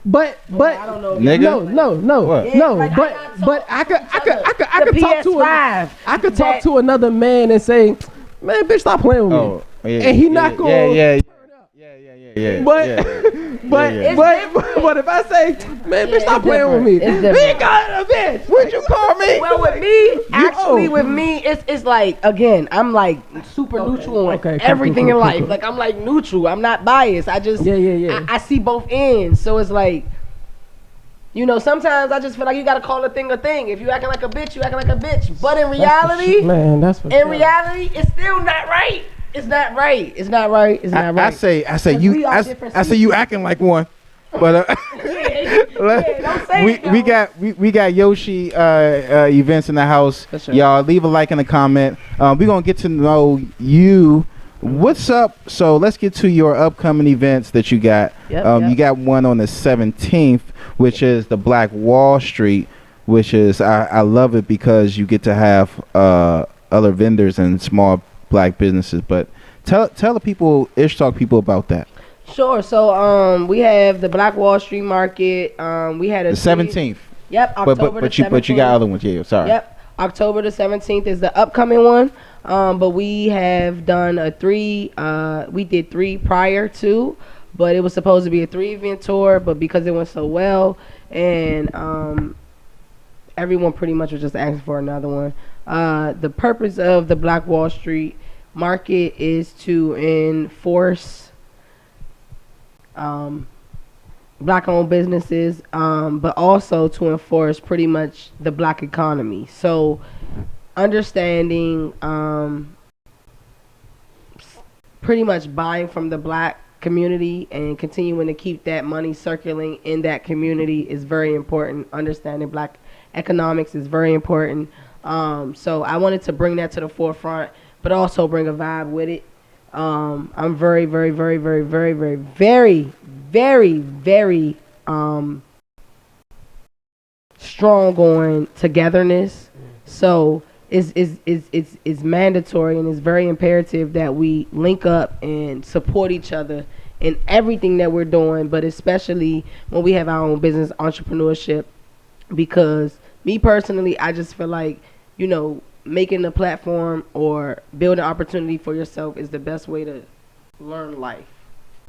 S4: But
S3: I don't know.
S2: Nigga?
S4: No.
S2: What?
S3: Yeah,
S4: No,
S3: like,
S4: but I could
S3: The
S4: talk to
S3: PS5
S4: I could talk to another man and say, man, bitch, stop playing with me.
S2: Oh, yeah.
S4: And he not going.
S2: Yeah.
S4: But
S3: different.
S4: but if I say, man, bitch, stop playing with me,
S3: It's
S4: he
S3: different.
S4: got a bitch. What'd you call me?
S3: Well, with me, with me, it's like, again, I'm like super neutral on everything in life.
S4: Cool.
S3: Like, I'm like neutral. I'm not biased. I just,
S4: Yeah.
S3: I see both ends. So it's like, you know, sometimes I just feel like you gotta call a thing a thing. If you acting like a bitch, you acting like a bitch. But in reality, reality, it's still not right. It's not right. It's not right. It's not right.
S2: I say you acting like one. But
S3: don't say
S2: we got Yoshi events in the house.
S3: That's right.
S2: Y'all leave a like in the comment. We're gonna get to know you What's up? So let's get to your upcoming events that you got.
S3: Yep.
S2: You got one on the 17th, which is the Black Wall Street, which is I love it because you get to have other vendors and small black businesses. But tell the people, Ish Talk people, about that.
S3: Sure. So we have the Black Wall Street Market. We had
S2: The 17th.
S3: Yep, October
S2: But
S3: the 17th.
S2: you got other ones. Yeah, sorry.
S3: Yep, October the 17th is the upcoming one. But we have done we did 3 prior to, but it was supposed to be a 3-event tour, but because it went so well and everyone pretty much was just asking for another one. The purpose of the Black Wall Street Market is to enforce black-owned businesses, but also to enforce pretty much the black economy. So understanding pretty much buying from the black community and continuing to keep that money circulating in that community is very important. Understanding black economics is very important. So I wanted to bring that to the forefront, but also bring a vibe with it. I'm very, very, very, very, very, very, very, very, very strong on togetherness. So it's mandatory and it's very imperative that we link up and support each other in everything that we're doing, but especially when we have our own business entrepreneurship. Because me personally, I just feel like, making a platform or building opportunity for yourself is the best way to learn life.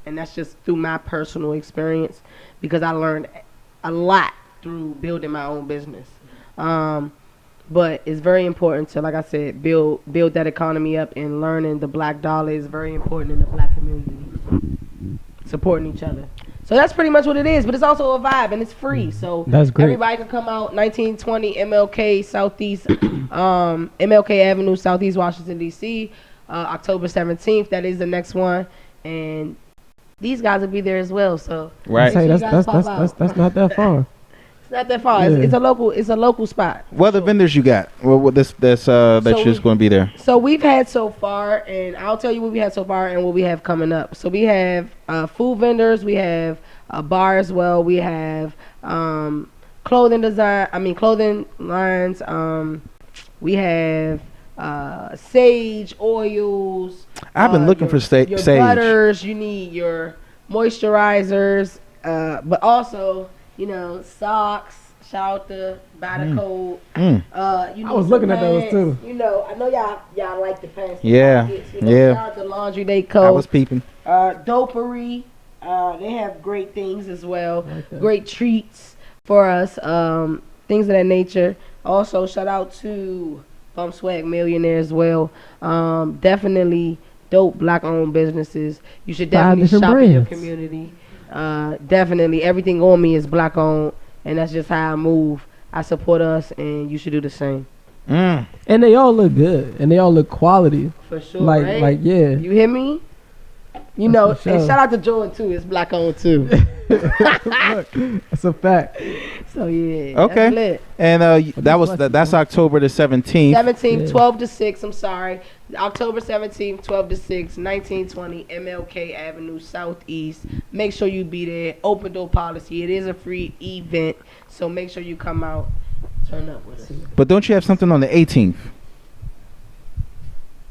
S3: And that's just through my personal experience, because I learned a lot through building my own business. But it's very important to, like I said, build that economy up, and learning the black dollar is very important in the black community. Supporting each other. So that's pretty much what it is, but it's also a vibe and it's free. So
S4: that's great.
S3: Everybody can come out. 1920 MLK Southeast, MLK Avenue, Southeast Washington D.C. October 17th. That is the next one, and these guys will be there as well. So
S2: right,
S4: that's not that far.
S3: It's not that far.
S4: Yeah.
S3: It's a local spot.
S2: What other vendors you got? What that's just going to be there?
S3: So we've had so far, and I'll tell you what we had so far and what we have coming up. So we have food vendors, we have a bar as well, we have clothing lines, we have sage oils.
S2: I've been looking for sage.
S3: Butters, you need your moisturizers, but also, socks. Shout out to Buy the Code.
S4: I was looking at those too.
S3: I know y'all like the fancy
S2: Yeah,
S3: pockets.
S2: yeah.
S3: Shout out to Laundry Day Code.
S2: I was peeping.
S3: Dopery. They have great things as well. Great treats for us. Things of that nature. Also, shout out to Bump Swag Millionaire as well. Definitely dope black-owned businesses. You should definitely shop in your community. Definitely, everything on me is black-owned, and that's just how I move. I support us, and you should do the same.
S4: And they all look good, and they all look quality.
S3: For sure,
S4: like yeah.
S3: You hear me? And shout out to Jordan too. It's black owned too.
S4: Look, that's a fact.
S3: So yeah.
S2: Okay.
S3: That's lit.
S2: And that's October the 17th.
S3: 17th, 12 to 6. I'm sorry. October 17th, 12 to 6, 1920 MLK Avenue Southeast. Make sure you be there. Open door policy. It is a free event, so make sure you come out. Turn up with us.
S2: But don't you have something on the 18th?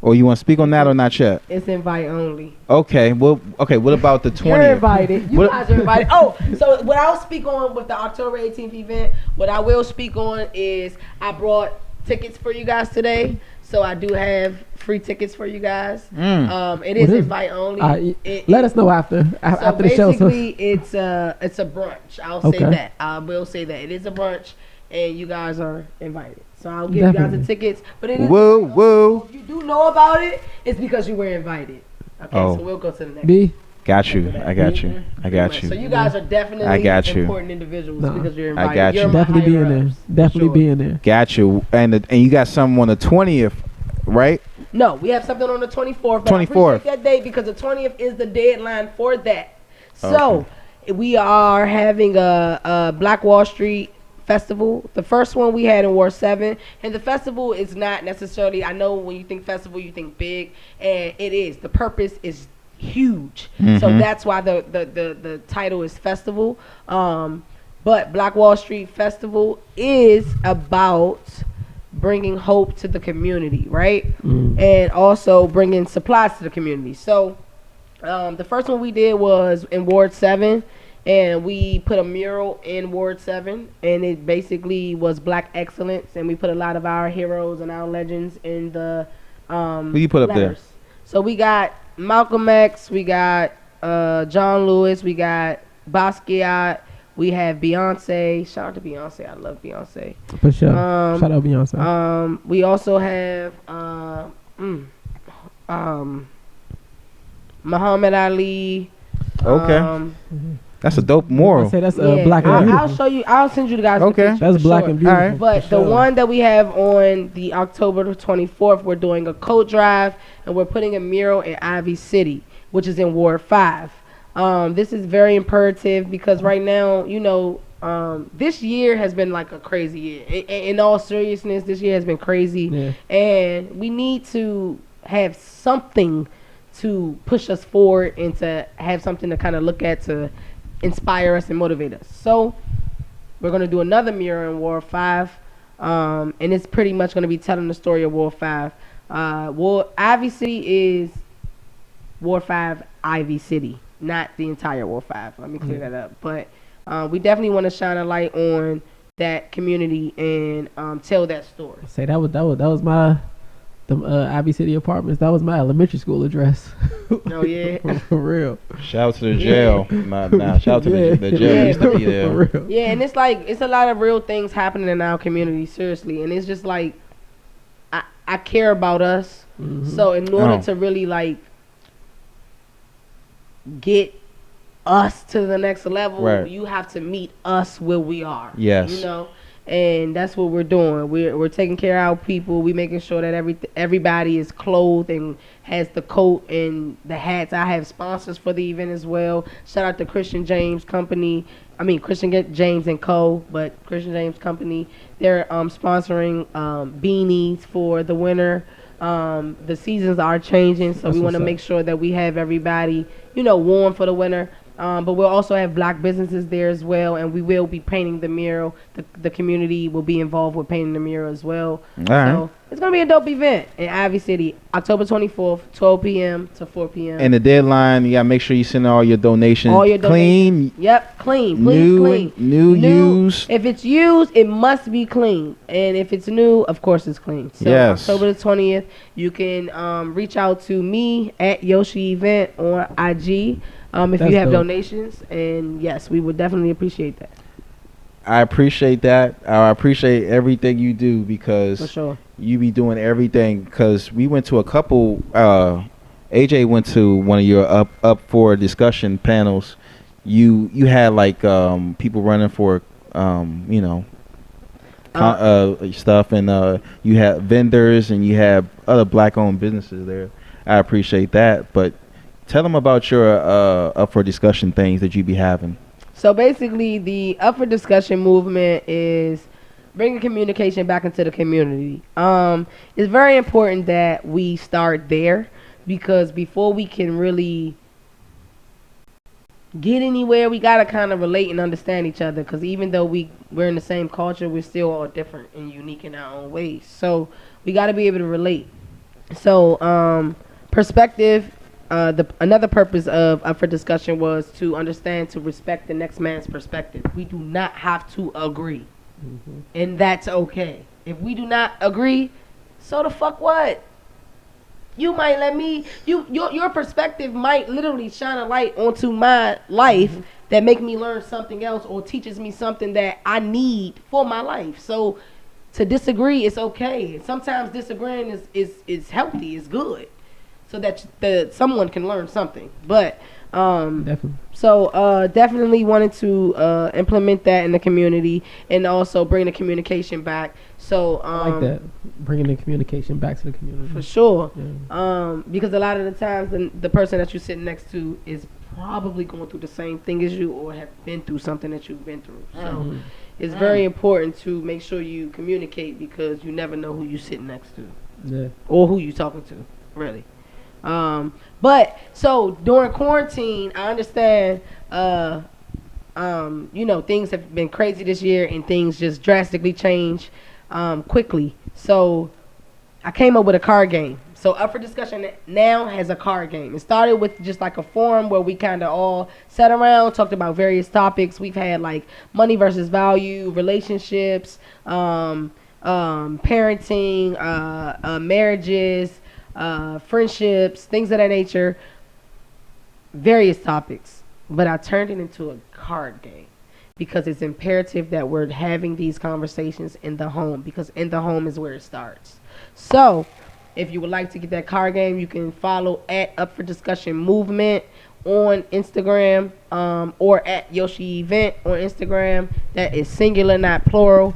S2: Or you want to speak on that or not yet?
S3: It's invite only.
S2: Okay. Well, what about the 20th?
S3: You're invited. You guys are invited. Oh, so what I'll speak on with the October 18th event, what I will speak on is I brought tickets for you guys today. So I do have free tickets for you guys. It is invite only.
S4: Let us know after the show. So
S3: basically, it's a brunch. I'll say that. I will say that it is a brunch, and you guys are invited. So I'll give you guys the tickets. But it is
S2: whoa.
S3: If you do know about it, it's because you were invited. Okay, so we'll go to the next.
S4: B.
S2: Got you. I got you.
S3: So you guys are definitely important individuals because you're invited.
S2: I got you.
S3: You're
S4: Definitely be in there. Definitely be in there.
S2: Got you. And you got something on the 20th, right?
S3: No, we have something on the 24th.
S2: 24th.
S3: I appreciate that date because the 20th is the deadline for that. So we are having a Black Wall Street festival. The first one we had in Ward 7, and the festival is not necessarily, I know when you think festival, you think big, and it is. The purpose is huge. So that's why the title is festival. But Black Wall Street Festival is about bringing hope to the community, right? And also bringing supplies to the community. So the first one we did was in Ward 7, and we put a mural in Ward 7, and it basically was Black excellence, and we put a lot of our heroes and our legends in the
S2: Who you put up
S3: letters. So we got Malcolm X, we got John Lewis, we got Basquiat, we have Beyonce. Shout out to Beyonce. I love Beyonce.
S4: For sure. Shout out Beyonce.
S3: We also have Muhammad Ali.
S2: Okay. That's a dope mural.
S4: I say that's
S3: Yeah,
S4: black and beautiful.
S3: I'll show you. I'll send you the guys.
S2: Okay.
S3: the picture
S4: That's
S3: for
S4: black
S3: sure.
S4: and beautiful.
S2: Alright.
S3: But
S4: for
S3: the
S4: sure.
S3: one that we have on the October the 24th, we're doing a coat drive, and we're putting a mural in Ivy City, which is in Ward 5. This is very imperative because right now, you know, this year has been like a crazy year. In all seriousness, this year has been crazy,
S4: Yeah.
S3: and we need to have something to push us forward and to have something to kind of look at to inspire us and motivate us. So we're going to do another mural in Ward 5, and it's pretty much going to be telling the story of Ward 5. Ivy City is Ward 5 Ivy City, not the entire Ward 5. Let me clear that up. But we definitely want to shine a light on that community and tell that story.
S4: Say that was my Ivy City Apartments. That was my elementary school address.
S3: Oh, yeah.
S4: For real.
S2: Shout out to the jail. Nah, shout out to the jail.
S3: Yeah.
S2: Used to be
S4: For
S2: there.
S4: real.
S3: Yeah, and it's like, it's a lot of real things happening in our community, seriously. And it's just like, I care about us. So in order
S2: Oh.
S3: to really like get us to the next level,
S2: Right.
S3: you have to meet us where we are.
S2: Yes.
S3: You know? And that's what we're doing. We're taking care of our people. We making sure that everybody is clothed and has the coat and the hats. I have sponsors for the event as well. Shout out to Christian James Company. I mean Christian James and Co. But Christian James Company. They're sponsoring beanies for the winter. The seasons are changing, so we want to make sure that we have everybody, you know, warm for the winter. But we'll also have black businesses there as well, and we will be painting the mural. The community will be involved with painting the mural as well.
S2: All right.
S3: So it's going to be a dope event in Ivy City, October 24th, 12 p.m. to 4 p.m.
S2: And the deadline, you gotta make sure you send all your donations.
S3: All your
S2: clean.
S3: Yep, clean. Please clean.
S2: New used.
S3: If it's used, it must be clean. And if it's new, of course it's clean. So
S2: Yes.
S3: October the 20th, you can reach out to me at Yoshi Event on IG if
S4: That's
S3: you have
S4: dope.
S3: donations. And yes, we would definitely appreciate that.
S2: I appreciate that. I appreciate everything you do
S3: For
S2: because
S3: sure.
S2: you be doing everything. Because we went to a couple. AJ went to one of your up for discussion panels. You had like people running for you know stuff, and you had vendors and you have other black owned businesses there. I appreciate that. But tell them about your up for discussion things that you be having.
S3: So basically, the Up for Discussion movement is bringing communication back into the community. It's very important that we start there because before we can really get anywhere, we gotta kind of relate and understand each other. Because even though we're in the same culture, we're still all different and unique in our own ways. So we gotta be able to relate. So perspective. Another purpose of Up for Discussion was to understand, to respect the next man's perspective. We do not have to agree, and that's okay. If we do not agree, so the fuck what? You might let me. Your perspective might literally shine a light onto my life that make me learn something else or teaches me something that I need for my life. So to disagree is okay. Sometimes disagreeing is healthy. It's good. So that someone can learn something. But
S4: Definitely.
S3: so definitely wanted to implement that in the community and also bring the communication back. So
S4: I like that. Bringing the communication back to the community.
S3: for sure.
S4: Yeah.
S3: Because a lot of the times the person that you're sitting next to is probably going through the same thing as you or have been through something that you've been through. So it's very important to make sure you communicate because you never know who you're sitting next to.
S4: Yeah.
S3: Or who you talking to, really. But so during quarantine, I understand things have been crazy this year and things just drastically change quickly. So I came up with a card game. So Up for Discussion now has a card game. It started with just like a forum where we kind of all sat around, talked about various topics. We've had like money versus value, relationships, parenting, marriages, friendships, things of that nature, various topics. But I turned it into a card game because it's imperative that we're having these conversations in the home because in the home is where it starts. So if you would like to get that card game, you can follow at Up for Discussion Movement on Instagram or at Yoshi Event on Instagram. That is singular, not plural.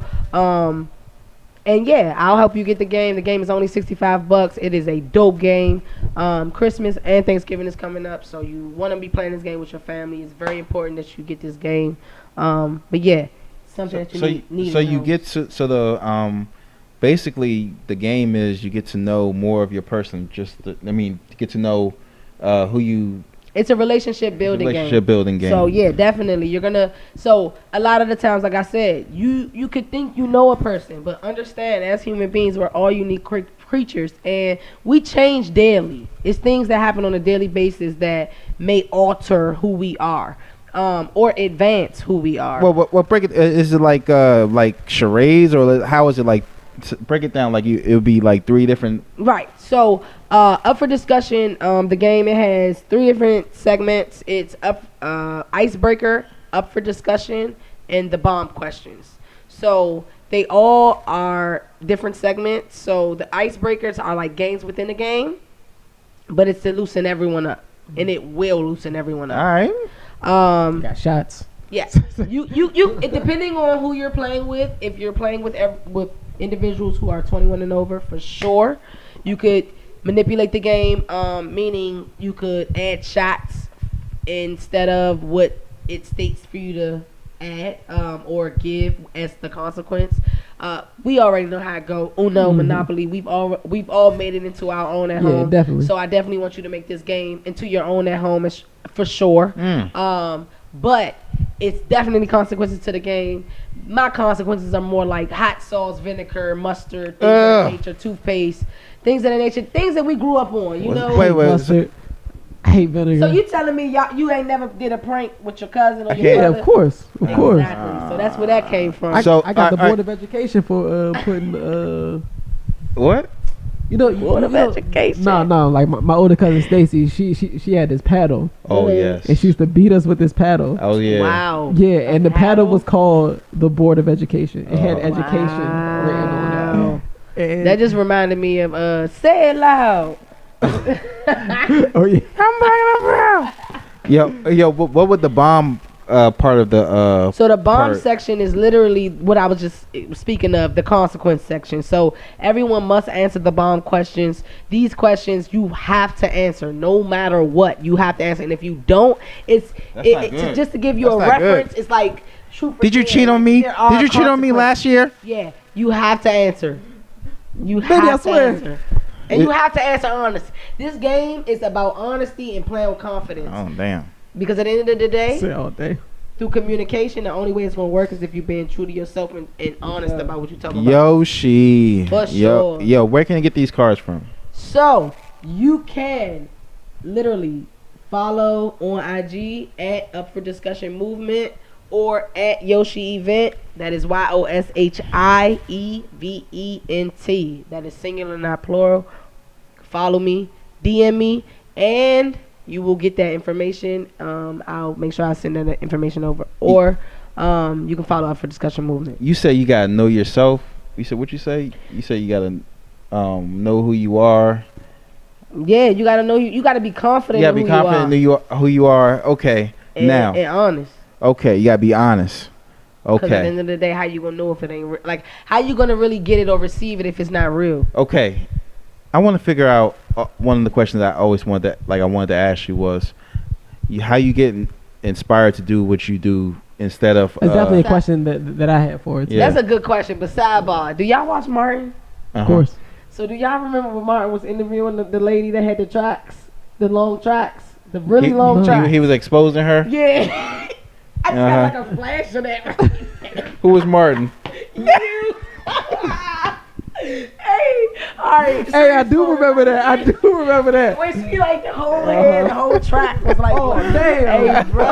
S3: And yeah, I'll help you get the game. The game is only $65. It is a dope game. Christmas and Thanksgiving is coming up, so you want to be playing this game with your family. It's very important that you get this game. But yeah, something that you need.
S2: So you get to basically the game is you get to know more of your person. Get to know who you.
S3: It's a relationship building
S2: game.
S3: So yeah, definitely you're gonna. So a lot of the times, like I said, you could think you know a person, but understand as human beings we're all unique creatures, and we change daily. It's things that happen on a daily basis that may alter who we are, or advance who we are.
S2: Well, break it. Is it like charades or how is it like? Break it down. Like it would be like 3 different.
S3: Right. So Up for Discussion, the game, it has 3 different segments. It's icebreaker, Up for Discussion, and the bomb questions. So they all are different segments. So the icebreakers are like games within the game, but it's to loosen everyone up, and it will loosen everyone up.
S2: All right.
S4: Got shots.
S3: Yes. It depending on who you're playing with. If you're playing with individuals who are 21 and over, for sure, you could manipulate the game, meaning you could add shots instead of what it states for you to add or give as the consequence. We already know how it go. Uno, Monopoly. We've all made it into our own at home.
S4: Definitely.
S3: So I definitely want you to make this game into your own at home, for sure. But it's definitely consequences to the game. My consequences are more like hot sauce, vinegar, mustard, things of that nature, toothpaste, things of that nature, things that we grew up on, you know?
S2: Wait.
S4: Mustard. I hate vinegar.
S3: So you telling me you ain't never did a prank with your cousin or your
S4: Yeah,
S3: brother?
S4: of course.
S3: Exactly. So that's where that came from.
S4: I got the Board of Education for putting
S2: What?
S3: Board of Education.
S4: No, like my older cousin Stacy, she had this paddle.
S2: Oh yes.
S4: And she used to beat us with this paddle.
S2: Oh yeah.
S3: Wow.
S4: Yeah, and the paddle was called the Board of Education. It had education written on it. And
S3: That just reminded me of Say It Loud.
S4: oh yeah.
S2: Yo, what would the bomb part of the
S3: So the bomb
S2: part?
S3: section is literally what I was just speaking of, the consequence section. So everyone must answer the bomb questions. These questions you have to answer no matter what. You have to answer, and if you don't, just to give you a reference. It's like
S2: Did you cheat on me? Did you cheat on me last year?
S3: Yeah, you have to answer. You
S4: Baby,
S3: have
S4: I
S3: to
S4: swear.
S3: answer. And you have to answer honest. This game is about honesty and playing with confidence.
S2: Oh damn.
S3: Because at the end of the day,
S4: Say all day.
S3: through communication, the only way it's going to work is if you're being true to yourself and honest about what you're talking about.
S2: Yoshi.
S3: For sure.
S2: Yo, where can I get these cards from?
S3: So, you can literally follow on IG at Up for Discussion Movement or at Yoshi Event. That is YOSHIEVENT. That is singular, not plural. Follow me, DM me, and you will get that information. I'll make sure I send that information over. Or you can follow Up for Discussion Movement.
S2: You say you gotta know yourself. You said what you say? You say you gotta know who you are.
S3: Yeah, you gotta know you gotta be confident.
S2: You gotta be confident in who you are. Okay,
S3: and honest.
S2: Okay, you gotta be honest.
S3: Because
S2: Okay.
S3: at the end of the day, how you gonna know if it ain't like how you gonna really get it or receive it if it's not real?
S2: Okay. I want to figure out one of the questions I always wanted to ask you was, how you get inspired to do what you do instead of.
S4: It's definitely a question that I had for it.
S2: Yeah.
S3: That's a good question. But sidebar, do y'all watch Martin?
S4: Of course.
S3: So do y'all remember when Martin was interviewing the lady that had the tracks, the long tracks, the really long tracks?
S2: He was exposing her.
S3: Yeah. I just got like a flash of that.
S2: Who was Martin?
S3: You. Hey, all right.
S4: Hey, I do remember that.
S3: When she like the whole head, the whole track was like, oh damn, hey, bro.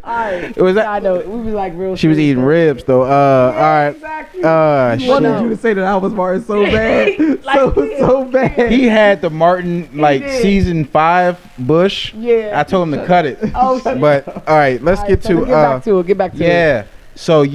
S3: All right.
S2: It was that.
S3: I know. We was like real.
S2: She was eating ribs though. All right.
S3: Exactly.
S4: He wanted you to say that I was Martin so bad,
S3: Like,
S4: so bad.
S2: He had the Martin like
S3: did.
S2: season 5 Bush.
S3: Yeah.
S2: I told him to cut it.
S3: Oh shit.
S2: But all right, let's
S3: All right,
S2: get
S3: so
S2: to
S3: get back to it.
S2: yeah. So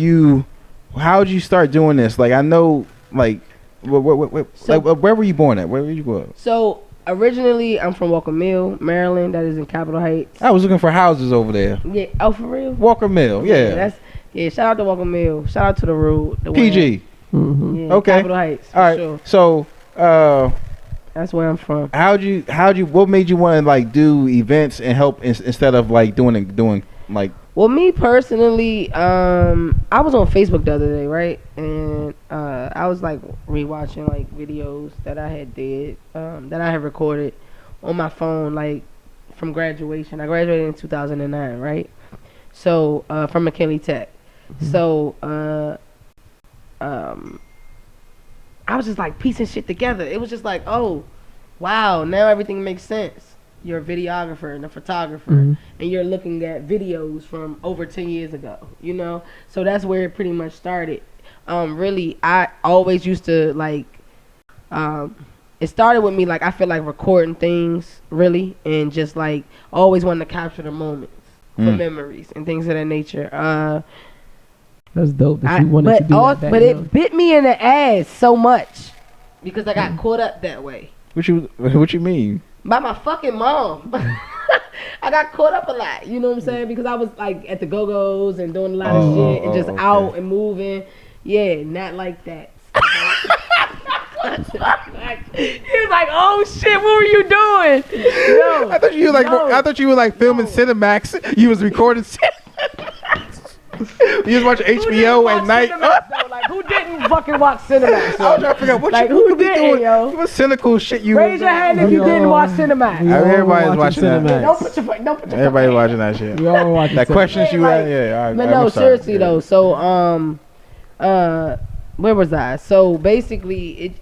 S2: how'd you start doing this? Like I know, like, where were you born at? Where were you born?
S3: So originally, I'm from Walker Mill, Maryland. That is in Capitol Heights.
S2: I was looking for houses over there.
S3: Yeah. Oh, for real?
S2: Walker Mill, yeah.
S3: That's Shout out to Walker Mill. Shout out to the road. The
S2: PG.
S3: Yeah,
S2: Okay.
S3: Capitol Heights. For
S2: All right.
S3: Sure.
S2: So,
S3: That's where I'm from.
S2: how'd you? What made you want to like do events and help instead of like doing like?
S3: Well, me personally, I was on Facebook the other day, right? And I was like rewatching like videos that I had that I had recorded on my phone, like from graduation. I graduated in 2009, right? So from McKinley Tech. So I was just like piecing shit together. It was just like, oh, wow, now everything makes sense. You're a videographer and a photographer, and you're looking at videos from over 10 years ago, you know? So that's where it pretty much started. Really, I always used to, like, it started with me, like, I feel like recording things, really, and just, like, always wanting to capture the moments for memories and things of that nature.
S4: That's dope that you wanted to do that.
S3: But it bit me in the ass so much because I got caught up that way.
S2: What you mean?
S3: By my fucking mom. I got caught up a lot, you know what I'm saying? Because I was like at the go-go's and doing a lot of shit and just out and moving. Yeah, not like that. He was like, "Oh shit, what were you doing?" No,
S2: I thought you were like filming Cinemax. You was recording. You was watching HBO at night.
S3: Cinemax, like, who didn't fucking watch Cinemax?
S2: I was trying to figure out what
S3: Like,
S2: you
S3: who
S2: be
S3: didn't,
S2: doing.
S3: yo?
S2: What cynical shit you
S3: Raise
S2: was
S3: your hand if
S4: We
S3: you didn't
S4: all-
S3: watch Cinemax.
S4: we all
S2: Everybody's
S4: watching
S2: watching that.
S4: Cinemax.
S3: Don't put your
S2: Everybody watching that shit.
S4: We all watching
S2: That
S4: Cinemax.
S2: questions you
S3: Like,
S2: had, yeah.
S3: But
S2: I'm
S3: no,
S2: sorry.
S3: seriously
S2: Yeah.
S3: though. So where was I? So basically,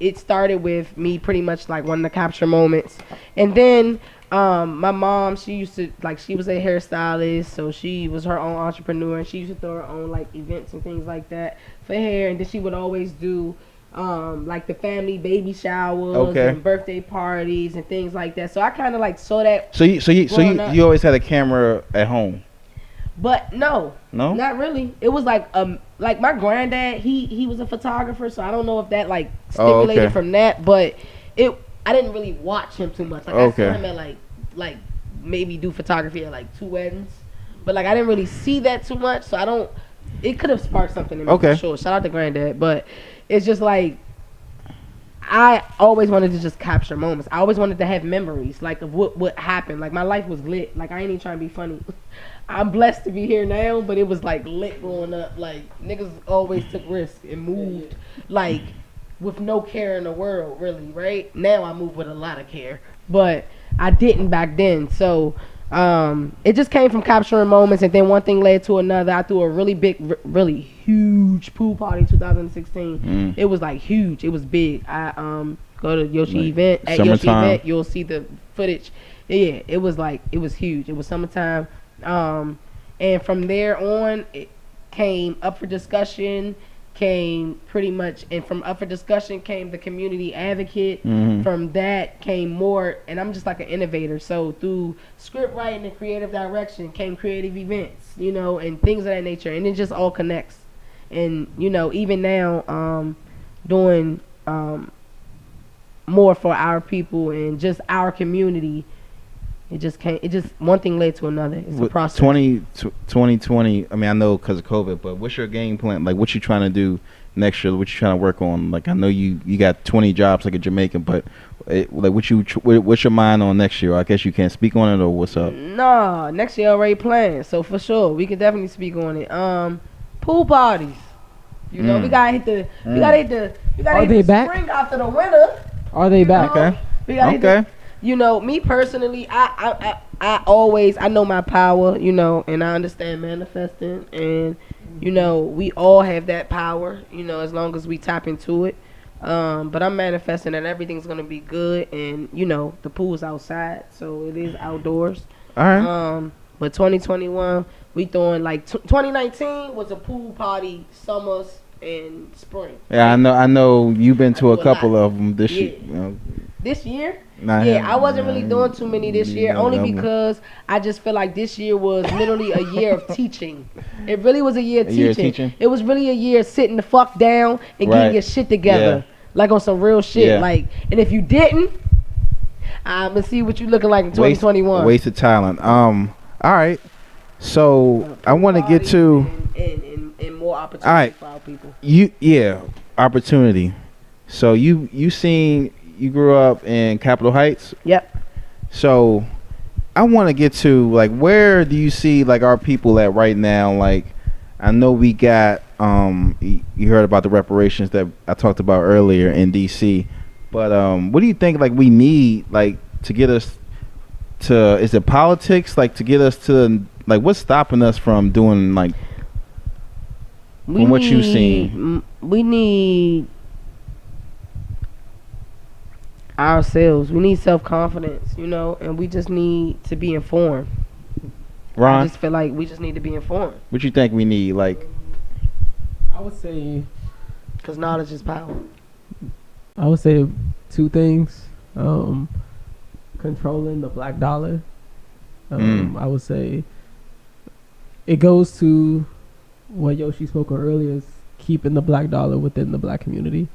S3: it started with me pretty much like wanting to capture moments, and then my mom, she was a hairstylist, so she was her own entrepreneur, and she used to throw her own like events and things like that for hair, and then she would always do like the family baby showers and birthday parties and things like that. So I kind of like saw that.
S2: So you always had a camera at home.
S3: But no,
S2: No?
S3: not really. It was like my granddad, he was a photographer, so I don't know if that like stipulated from that, but I didn't really watch him too much. Like I saw him at like maybe do photography at like 2 weddings, but like I didn't really see that too much, so I don't. It could have sparked something in me for sure. Shout out to granddad, but it's just like I always wanted to just capture moments. I always wanted to have memories like of what happened. Like my life was lit. Like I ain't even trying to be funny. I'm blessed to be here now, but it was like lit growing up. Like niggas always took risks and moved like with no care in the world, really, right? Now I move with a lot of care, but I didn't back then. So it just came from capturing moments, and then one thing led to another. I threw a really big, really huge pool party in 2016. It was like huge. It was big. I go to Yoshi event. At Yoshi event, you'll see the footage. Yeah, it was huge. It was summertime. And from there on, it came up for discussion. Came pretty much, and from up for discussion came the community advocate. From that came more, and I'm just like an innovator. So through script writing and creative direction came creative events, you know, and things of that nature, and it just all connects. And you know, even now, doing more for our people and just our community. It just can't. It just one thing led to another. It's a process.
S2: 2020. I mean, I know because of COVID, but what's your game plan? Like, what you trying to do next year? What you trying to work on? Like, I know you got 20 jobs like a Jamaican, but what's your mind on next year? I guess you can't speak on it, or what's up?
S3: Nah, next year already planned. So for sure, we can definitely speak on it. Pool parties. You know, we gotta hit the. We gotta hit the. We gotta
S4: Are
S3: hit
S4: they
S3: the
S4: back?
S3: spring after the winter.
S4: Are they back?
S2: Okay.
S3: We gotta hit the, you know, me personally, I always, I know my power, you know, and I understand manifesting, and you know, we all have that power, you know, as long as we tap into it. But I'm manifesting that everything's gonna be good, and you know, the pool's outside, so it is outdoors.
S2: All right.
S3: But 2021, we throwing like 2019 was a pool party, summers and spring.
S2: Yeah, I know you've been to a
S3: do a
S2: couple
S3: lot.
S2: of them this
S3: Yeah.
S2: year. You know.
S3: This year?
S2: Nah,
S3: Yeah, I wasn't really doing too many this year, only because I just feel like this year was literally a year of teaching. It really was a year of teaching. It was really a year of sitting the fuck down and getting your shit together. Like on some real shit.
S2: Yeah.
S3: Like, and if you didn't, I'm gonna see what you looking like in 2021.
S2: Waste of talent. All right. So I want to get to
S3: and more opportunity for our people.
S2: Opportunity. So you grew up in Capitol Heights.
S3: Yep.
S2: So I want to get to like, where do you see like our people at right now? Like, I know we got you heard about the reparations that I talked about earlier in DC, but what do you think like we need like to get us to, is it politics, like to get us to, like what's stopping us from doing like from what you've seen?
S3: We need ourselves. We need self-confidence, you know, and we just need to be informed.
S2: Ron,
S3: I just feel like we just need to be informed.
S2: what you think we need? Like,
S4: I would say,
S3: because knowledge is power.
S4: I would say two things. Controlling the black dollar. I would say it goes to what Yoshi spoke on earlier, is keeping the black dollar within the black community,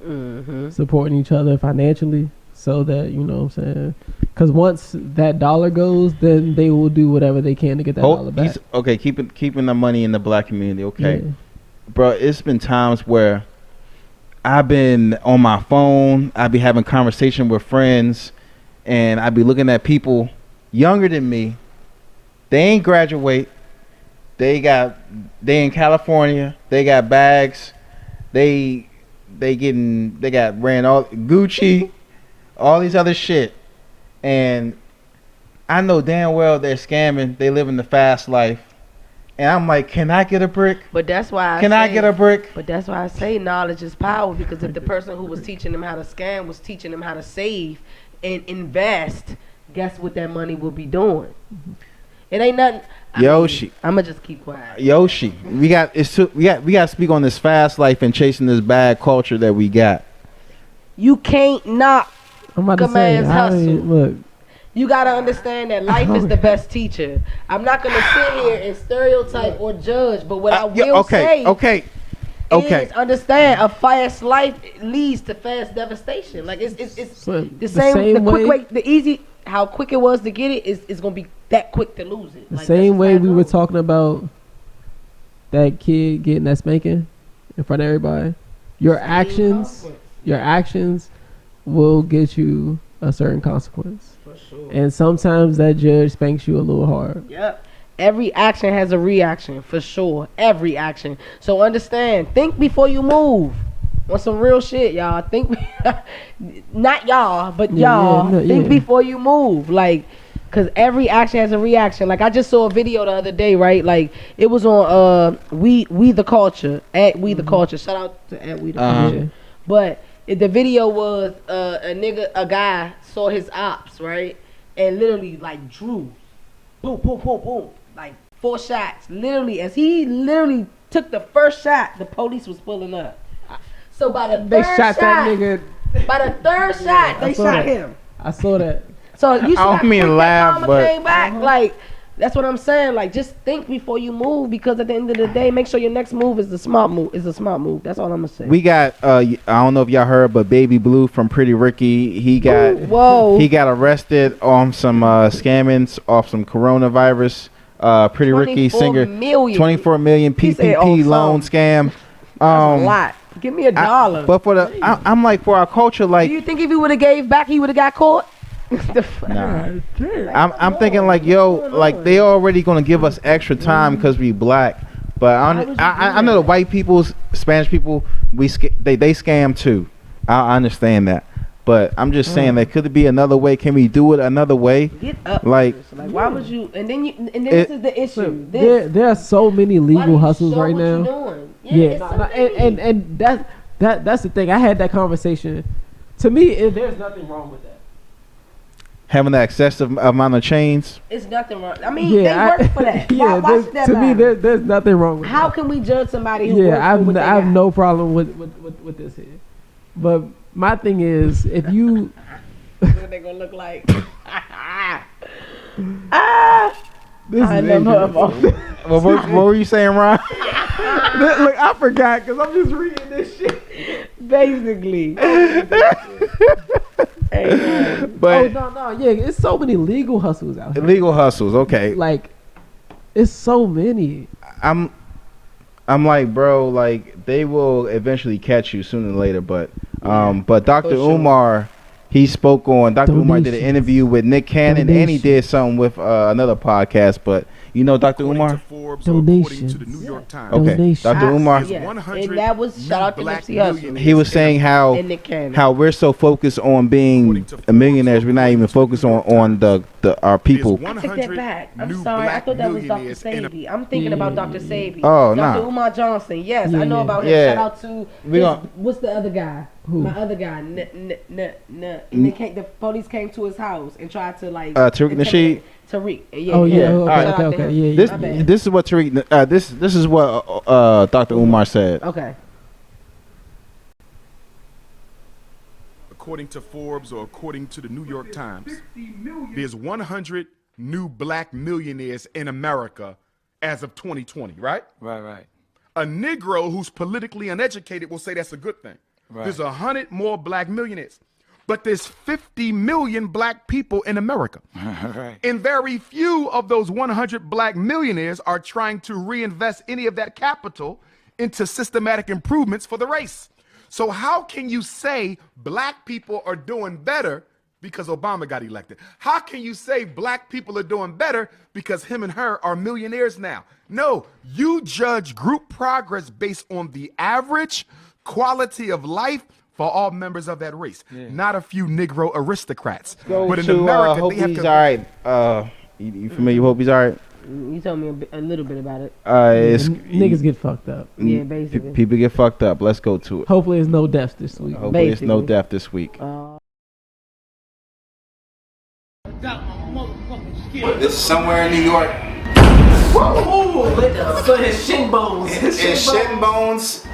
S4: supporting each other financially, so that, you know what I'm saying, because once that dollar goes, then they will do whatever they can to get that dollar back.
S2: Okay, keeping the money in the black community. Okay,
S4: Yeah.
S2: bro, it's been times where I've been on my phone, I be having conversation with friends, and I be looking at people younger than me. They ain't graduate. They in California. They got bags. They got ran all Gucci, all these other shit. And I know damn well they're scamming. They living the fast life. And I'm like, can I get a brick?
S3: But that's why
S2: I get a brick?
S3: But that's why I say knowledge is power, because if the person who was teaching them how to scam was teaching them how to save and invest, guess what that money will be doing? It ain't nothing.
S2: Yoshi,
S3: I'ma just keep quiet.
S2: Yoshi, we got to speak on this fast life and chasing this bad culture that we got.
S3: You can't knock
S4: I'm about
S3: a
S4: to say,
S3: man's hustle.
S4: look,
S3: You gotta understand that life is the best teacher. I'm not gonna sit here and stereotype or judge, but what I will say is understand a fast life leads to fast devastation. Like it's the same quick way, the easy, how quick it was to get it is gonna be that quick to lose it.
S4: the
S3: Like,
S4: same way
S3: that's
S4: we
S3: how it
S4: were
S3: goes.
S4: talking about that kid getting that spanking in front of everybody. Your actions will get you a certain consequence.
S3: For sure.
S4: And sometimes that judge spanks you a little hard.
S3: Yep. Every action has a reaction, for sure. Every action. So understand, think before you move. On some real shit, y'all. Think, not y'all, but y'all. Think before you move. Like, because every action has a reaction. Like, I just saw a video the other day, right? Like, it was on We the Culture. At We the Culture. Shout out to at We the Culture. But the video was a guy saw his ops, right? And literally, like, drew. Boom, boom, boom, boom. Like, 4 shots. Literally, as he literally took the first shot, the police was pulling up. So by the
S4: They
S3: third
S4: shot
S3: shot,
S4: that nigga.
S3: by the third shot, they
S4: saw
S3: shot
S4: that.
S3: him.
S4: I saw that.
S3: So you see
S2: I don't
S3: how
S2: mean
S3: quick
S2: laugh,
S3: that karma
S2: but-
S3: came back? Like, That's what I'm saying. Like, just think before you move, because at the end of the day, make sure your next move is the smart move. That's all I'm gonna say.
S2: We got I don't know if y'all heard, but Baby Blue from Pretty Ricky, he got arrested on some scamming off some coronavirus. Pretty Ricky singer, 24 million PPP loan scam.
S3: That's a lot. Give me $1.
S2: But for the, I'm like, for our culture, like,
S3: do you think if he would have gave back, he would have got caught?
S2: Nah. I'm thinking like, yo, like they already gonna give us extra time because we black. But I know the white people, Spanish people, they scam too. I understand that. But I'm just saying, that could it be another way? Can we do it another way?
S3: Get up.
S2: Like
S3: why would you? And then this is the issue.
S4: There are so many legal hustles right now. And that's the thing. I had that conversation. To me, there's nothing wrong with that.
S2: Having that excessive amount of chains.
S3: It's nothing wrong. I mean, they work for that. Why should that
S4: to
S3: matter?
S4: me, there's nothing wrong with that.
S3: How can we judge somebody who works for what
S4: I have no problem with this here. But my thing is, if you...
S3: what they gonna look like?
S2: What were you saying, Ron?
S4: Look, I forgot because I'm just reading this shit.
S3: Basically.
S2: But
S4: it's so many legal hustles out here.
S2: Legal hustles, okay.
S4: Like, it's so many.
S2: I'm like, bro, like they will eventually catch you sooner or later. But Dr. Umar, he spoke on. Dr. Umar did an interview with Nick Cannon, and he did something with another podcast. But you know, Dr. Umar.
S4: Donations.
S2: Okay, Dr. Umar.
S3: And that was shout out to Nipsey Hussle.
S2: He was saying how we're so focused on being millionaires, we're not even focused on our people.
S3: I take that back. I'm sorry. I thought that was Dr. Sabi. I'm thinking about Dr. Sabi.
S2: Oh,
S3: Dr.
S2: nah.
S3: Umar Johnson. Yes, I know about him.
S2: Yeah.
S3: Shout out to what's the other guy?
S4: Who?
S3: My other guy. The police came to his house and tried to like
S2: Tariq Nasheed.
S3: Tariq.
S4: Okay.
S2: This is what Tariq. This is what Dr. Umar said.
S3: Okay.
S5: According to Forbes or according to the New York Times, there's 100 new black millionaires in America as of 2020, right?
S6: Right.
S5: A Negro who's politically uneducated will say that's a good thing.
S6: Right.
S5: There's 100 more black millionaires. But there's 50 million black people in America.
S6: Right.
S5: And very few of those 100 black millionaires are trying to reinvest any of that capital into systematic improvements for the race. So how can you say black people are doing better because Obama got elected? How can you say black people are doing better because him and her are millionaires now? No, you judge group progress based on the average quality of life for all members of that race, not a few Negro aristocrats. But in America,
S2: Hope
S5: they have
S2: he's
S5: to.
S2: all right. You familiar with Hope he's all right?
S3: You told me a little bit about it.
S4: Niggas get fucked up.
S3: Yeah, basically.
S2: People get fucked up. Let's go to it.
S4: Hopefully, there's no deaths this week.
S2: Hopefully, there's no death this week.
S7: This is somewhere in New York.
S4: So his shin bones.
S7: His shin bones.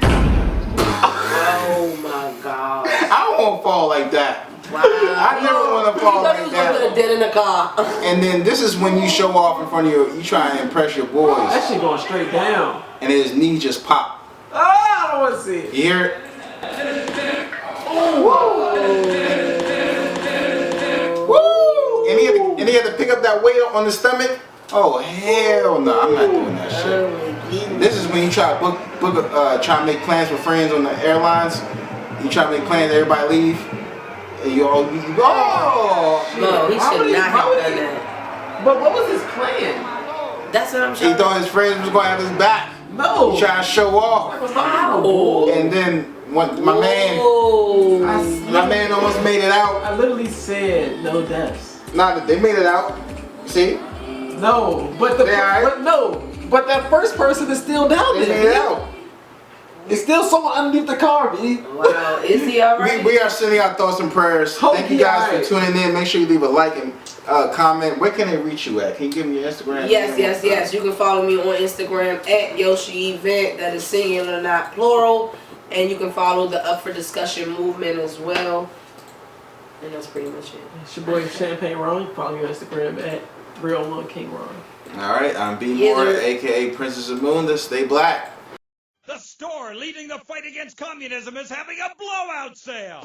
S3: Oh my God.
S7: I don't want to fall like that.
S3: Wow.
S7: I never want to fall like that.
S3: Dead in the car.
S7: And then this is when you show off in front of you try and impress your boys.
S4: That shit going straight down.
S7: And his knee just pop.
S4: Oh, I don't want to see it.
S7: You hear it? Woo! And he had to pick up that weight on the stomach. Oh hell no! I'm not doing that shit. This is when you try to try to make plans with friends on the airlines. You try to make plans, everybody leave, and you go.
S3: No, he should not have done that.
S4: But what was his plan?
S3: That's what I'm
S7: He
S3: saying.
S7: thought his friends was gonna have his back.
S4: No.
S7: He tried to show off, and then when my man almost made it out.
S4: I literally said no deaths.
S7: Nah, they made it out. See?
S4: No, but but that first person is still down
S7: They
S4: there.
S7: made it out.
S4: It's still someone underneath the car, B.
S3: Wow, is he alright?
S7: We are sending out thoughts and prayers.
S4: Hope
S7: Thank you
S4: he
S7: guys
S4: alright.
S7: for tuning in. Make sure you leave a like and comment. Where can they reach you at? Can you give me your Instagram?
S3: Yes. You can follow me on Instagram at Yoshi Event. That is singular, not plural. And you can follow the Up for Discussion movement as well. And that's pretty much it.
S4: It's your boy Champagne Ron. Follow me on Instagram at Real one, King Ron.
S7: All right, I'm B Moore, aka Princess of Moon. Stay black.
S6: The store leading the fight against communism is having a blowout sale.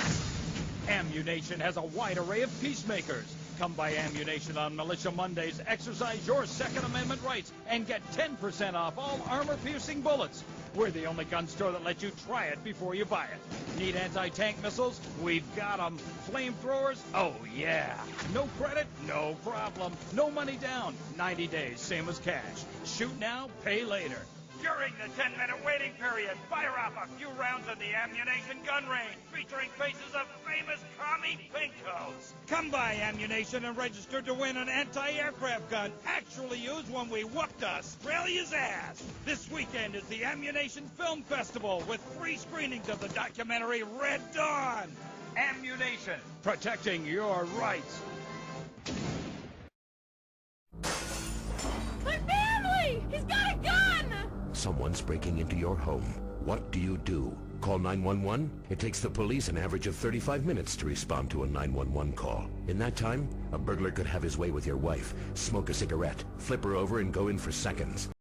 S6: Ammunition has a wide array of peacemakers. Come by Ammunition on Militia Mondays, exercise your Second Amendment rights, and get 10% off all armor-piercing bullets. We're the only gun store that lets you try it before you buy it. Need anti-tank missiles? We've got them. Flamethrowers? Oh, yeah. No credit? No problem. No money down. 90 days, same as cash. Shoot now, pay later. During the 10-minute waiting period, fire off a few rounds of the Ammunition gun range, featuring faces of famous commie pinkos. Come by Ammunition and register to win an anti-aircraft gun actually used when we whooped Australia's ass. This weekend is the Ammunition Film Festival with free screenings of the documentary Red Dawn. Ammunition, protecting your rights.
S8: My family! He's got a gun!
S9: Someone's breaking into your home. What do you do? Call 911? It takes the police an average of 35 minutes to respond to a 911 call. In that time, a burglar could have his way with your wife, smoke a cigarette, flip her over, and go in for seconds.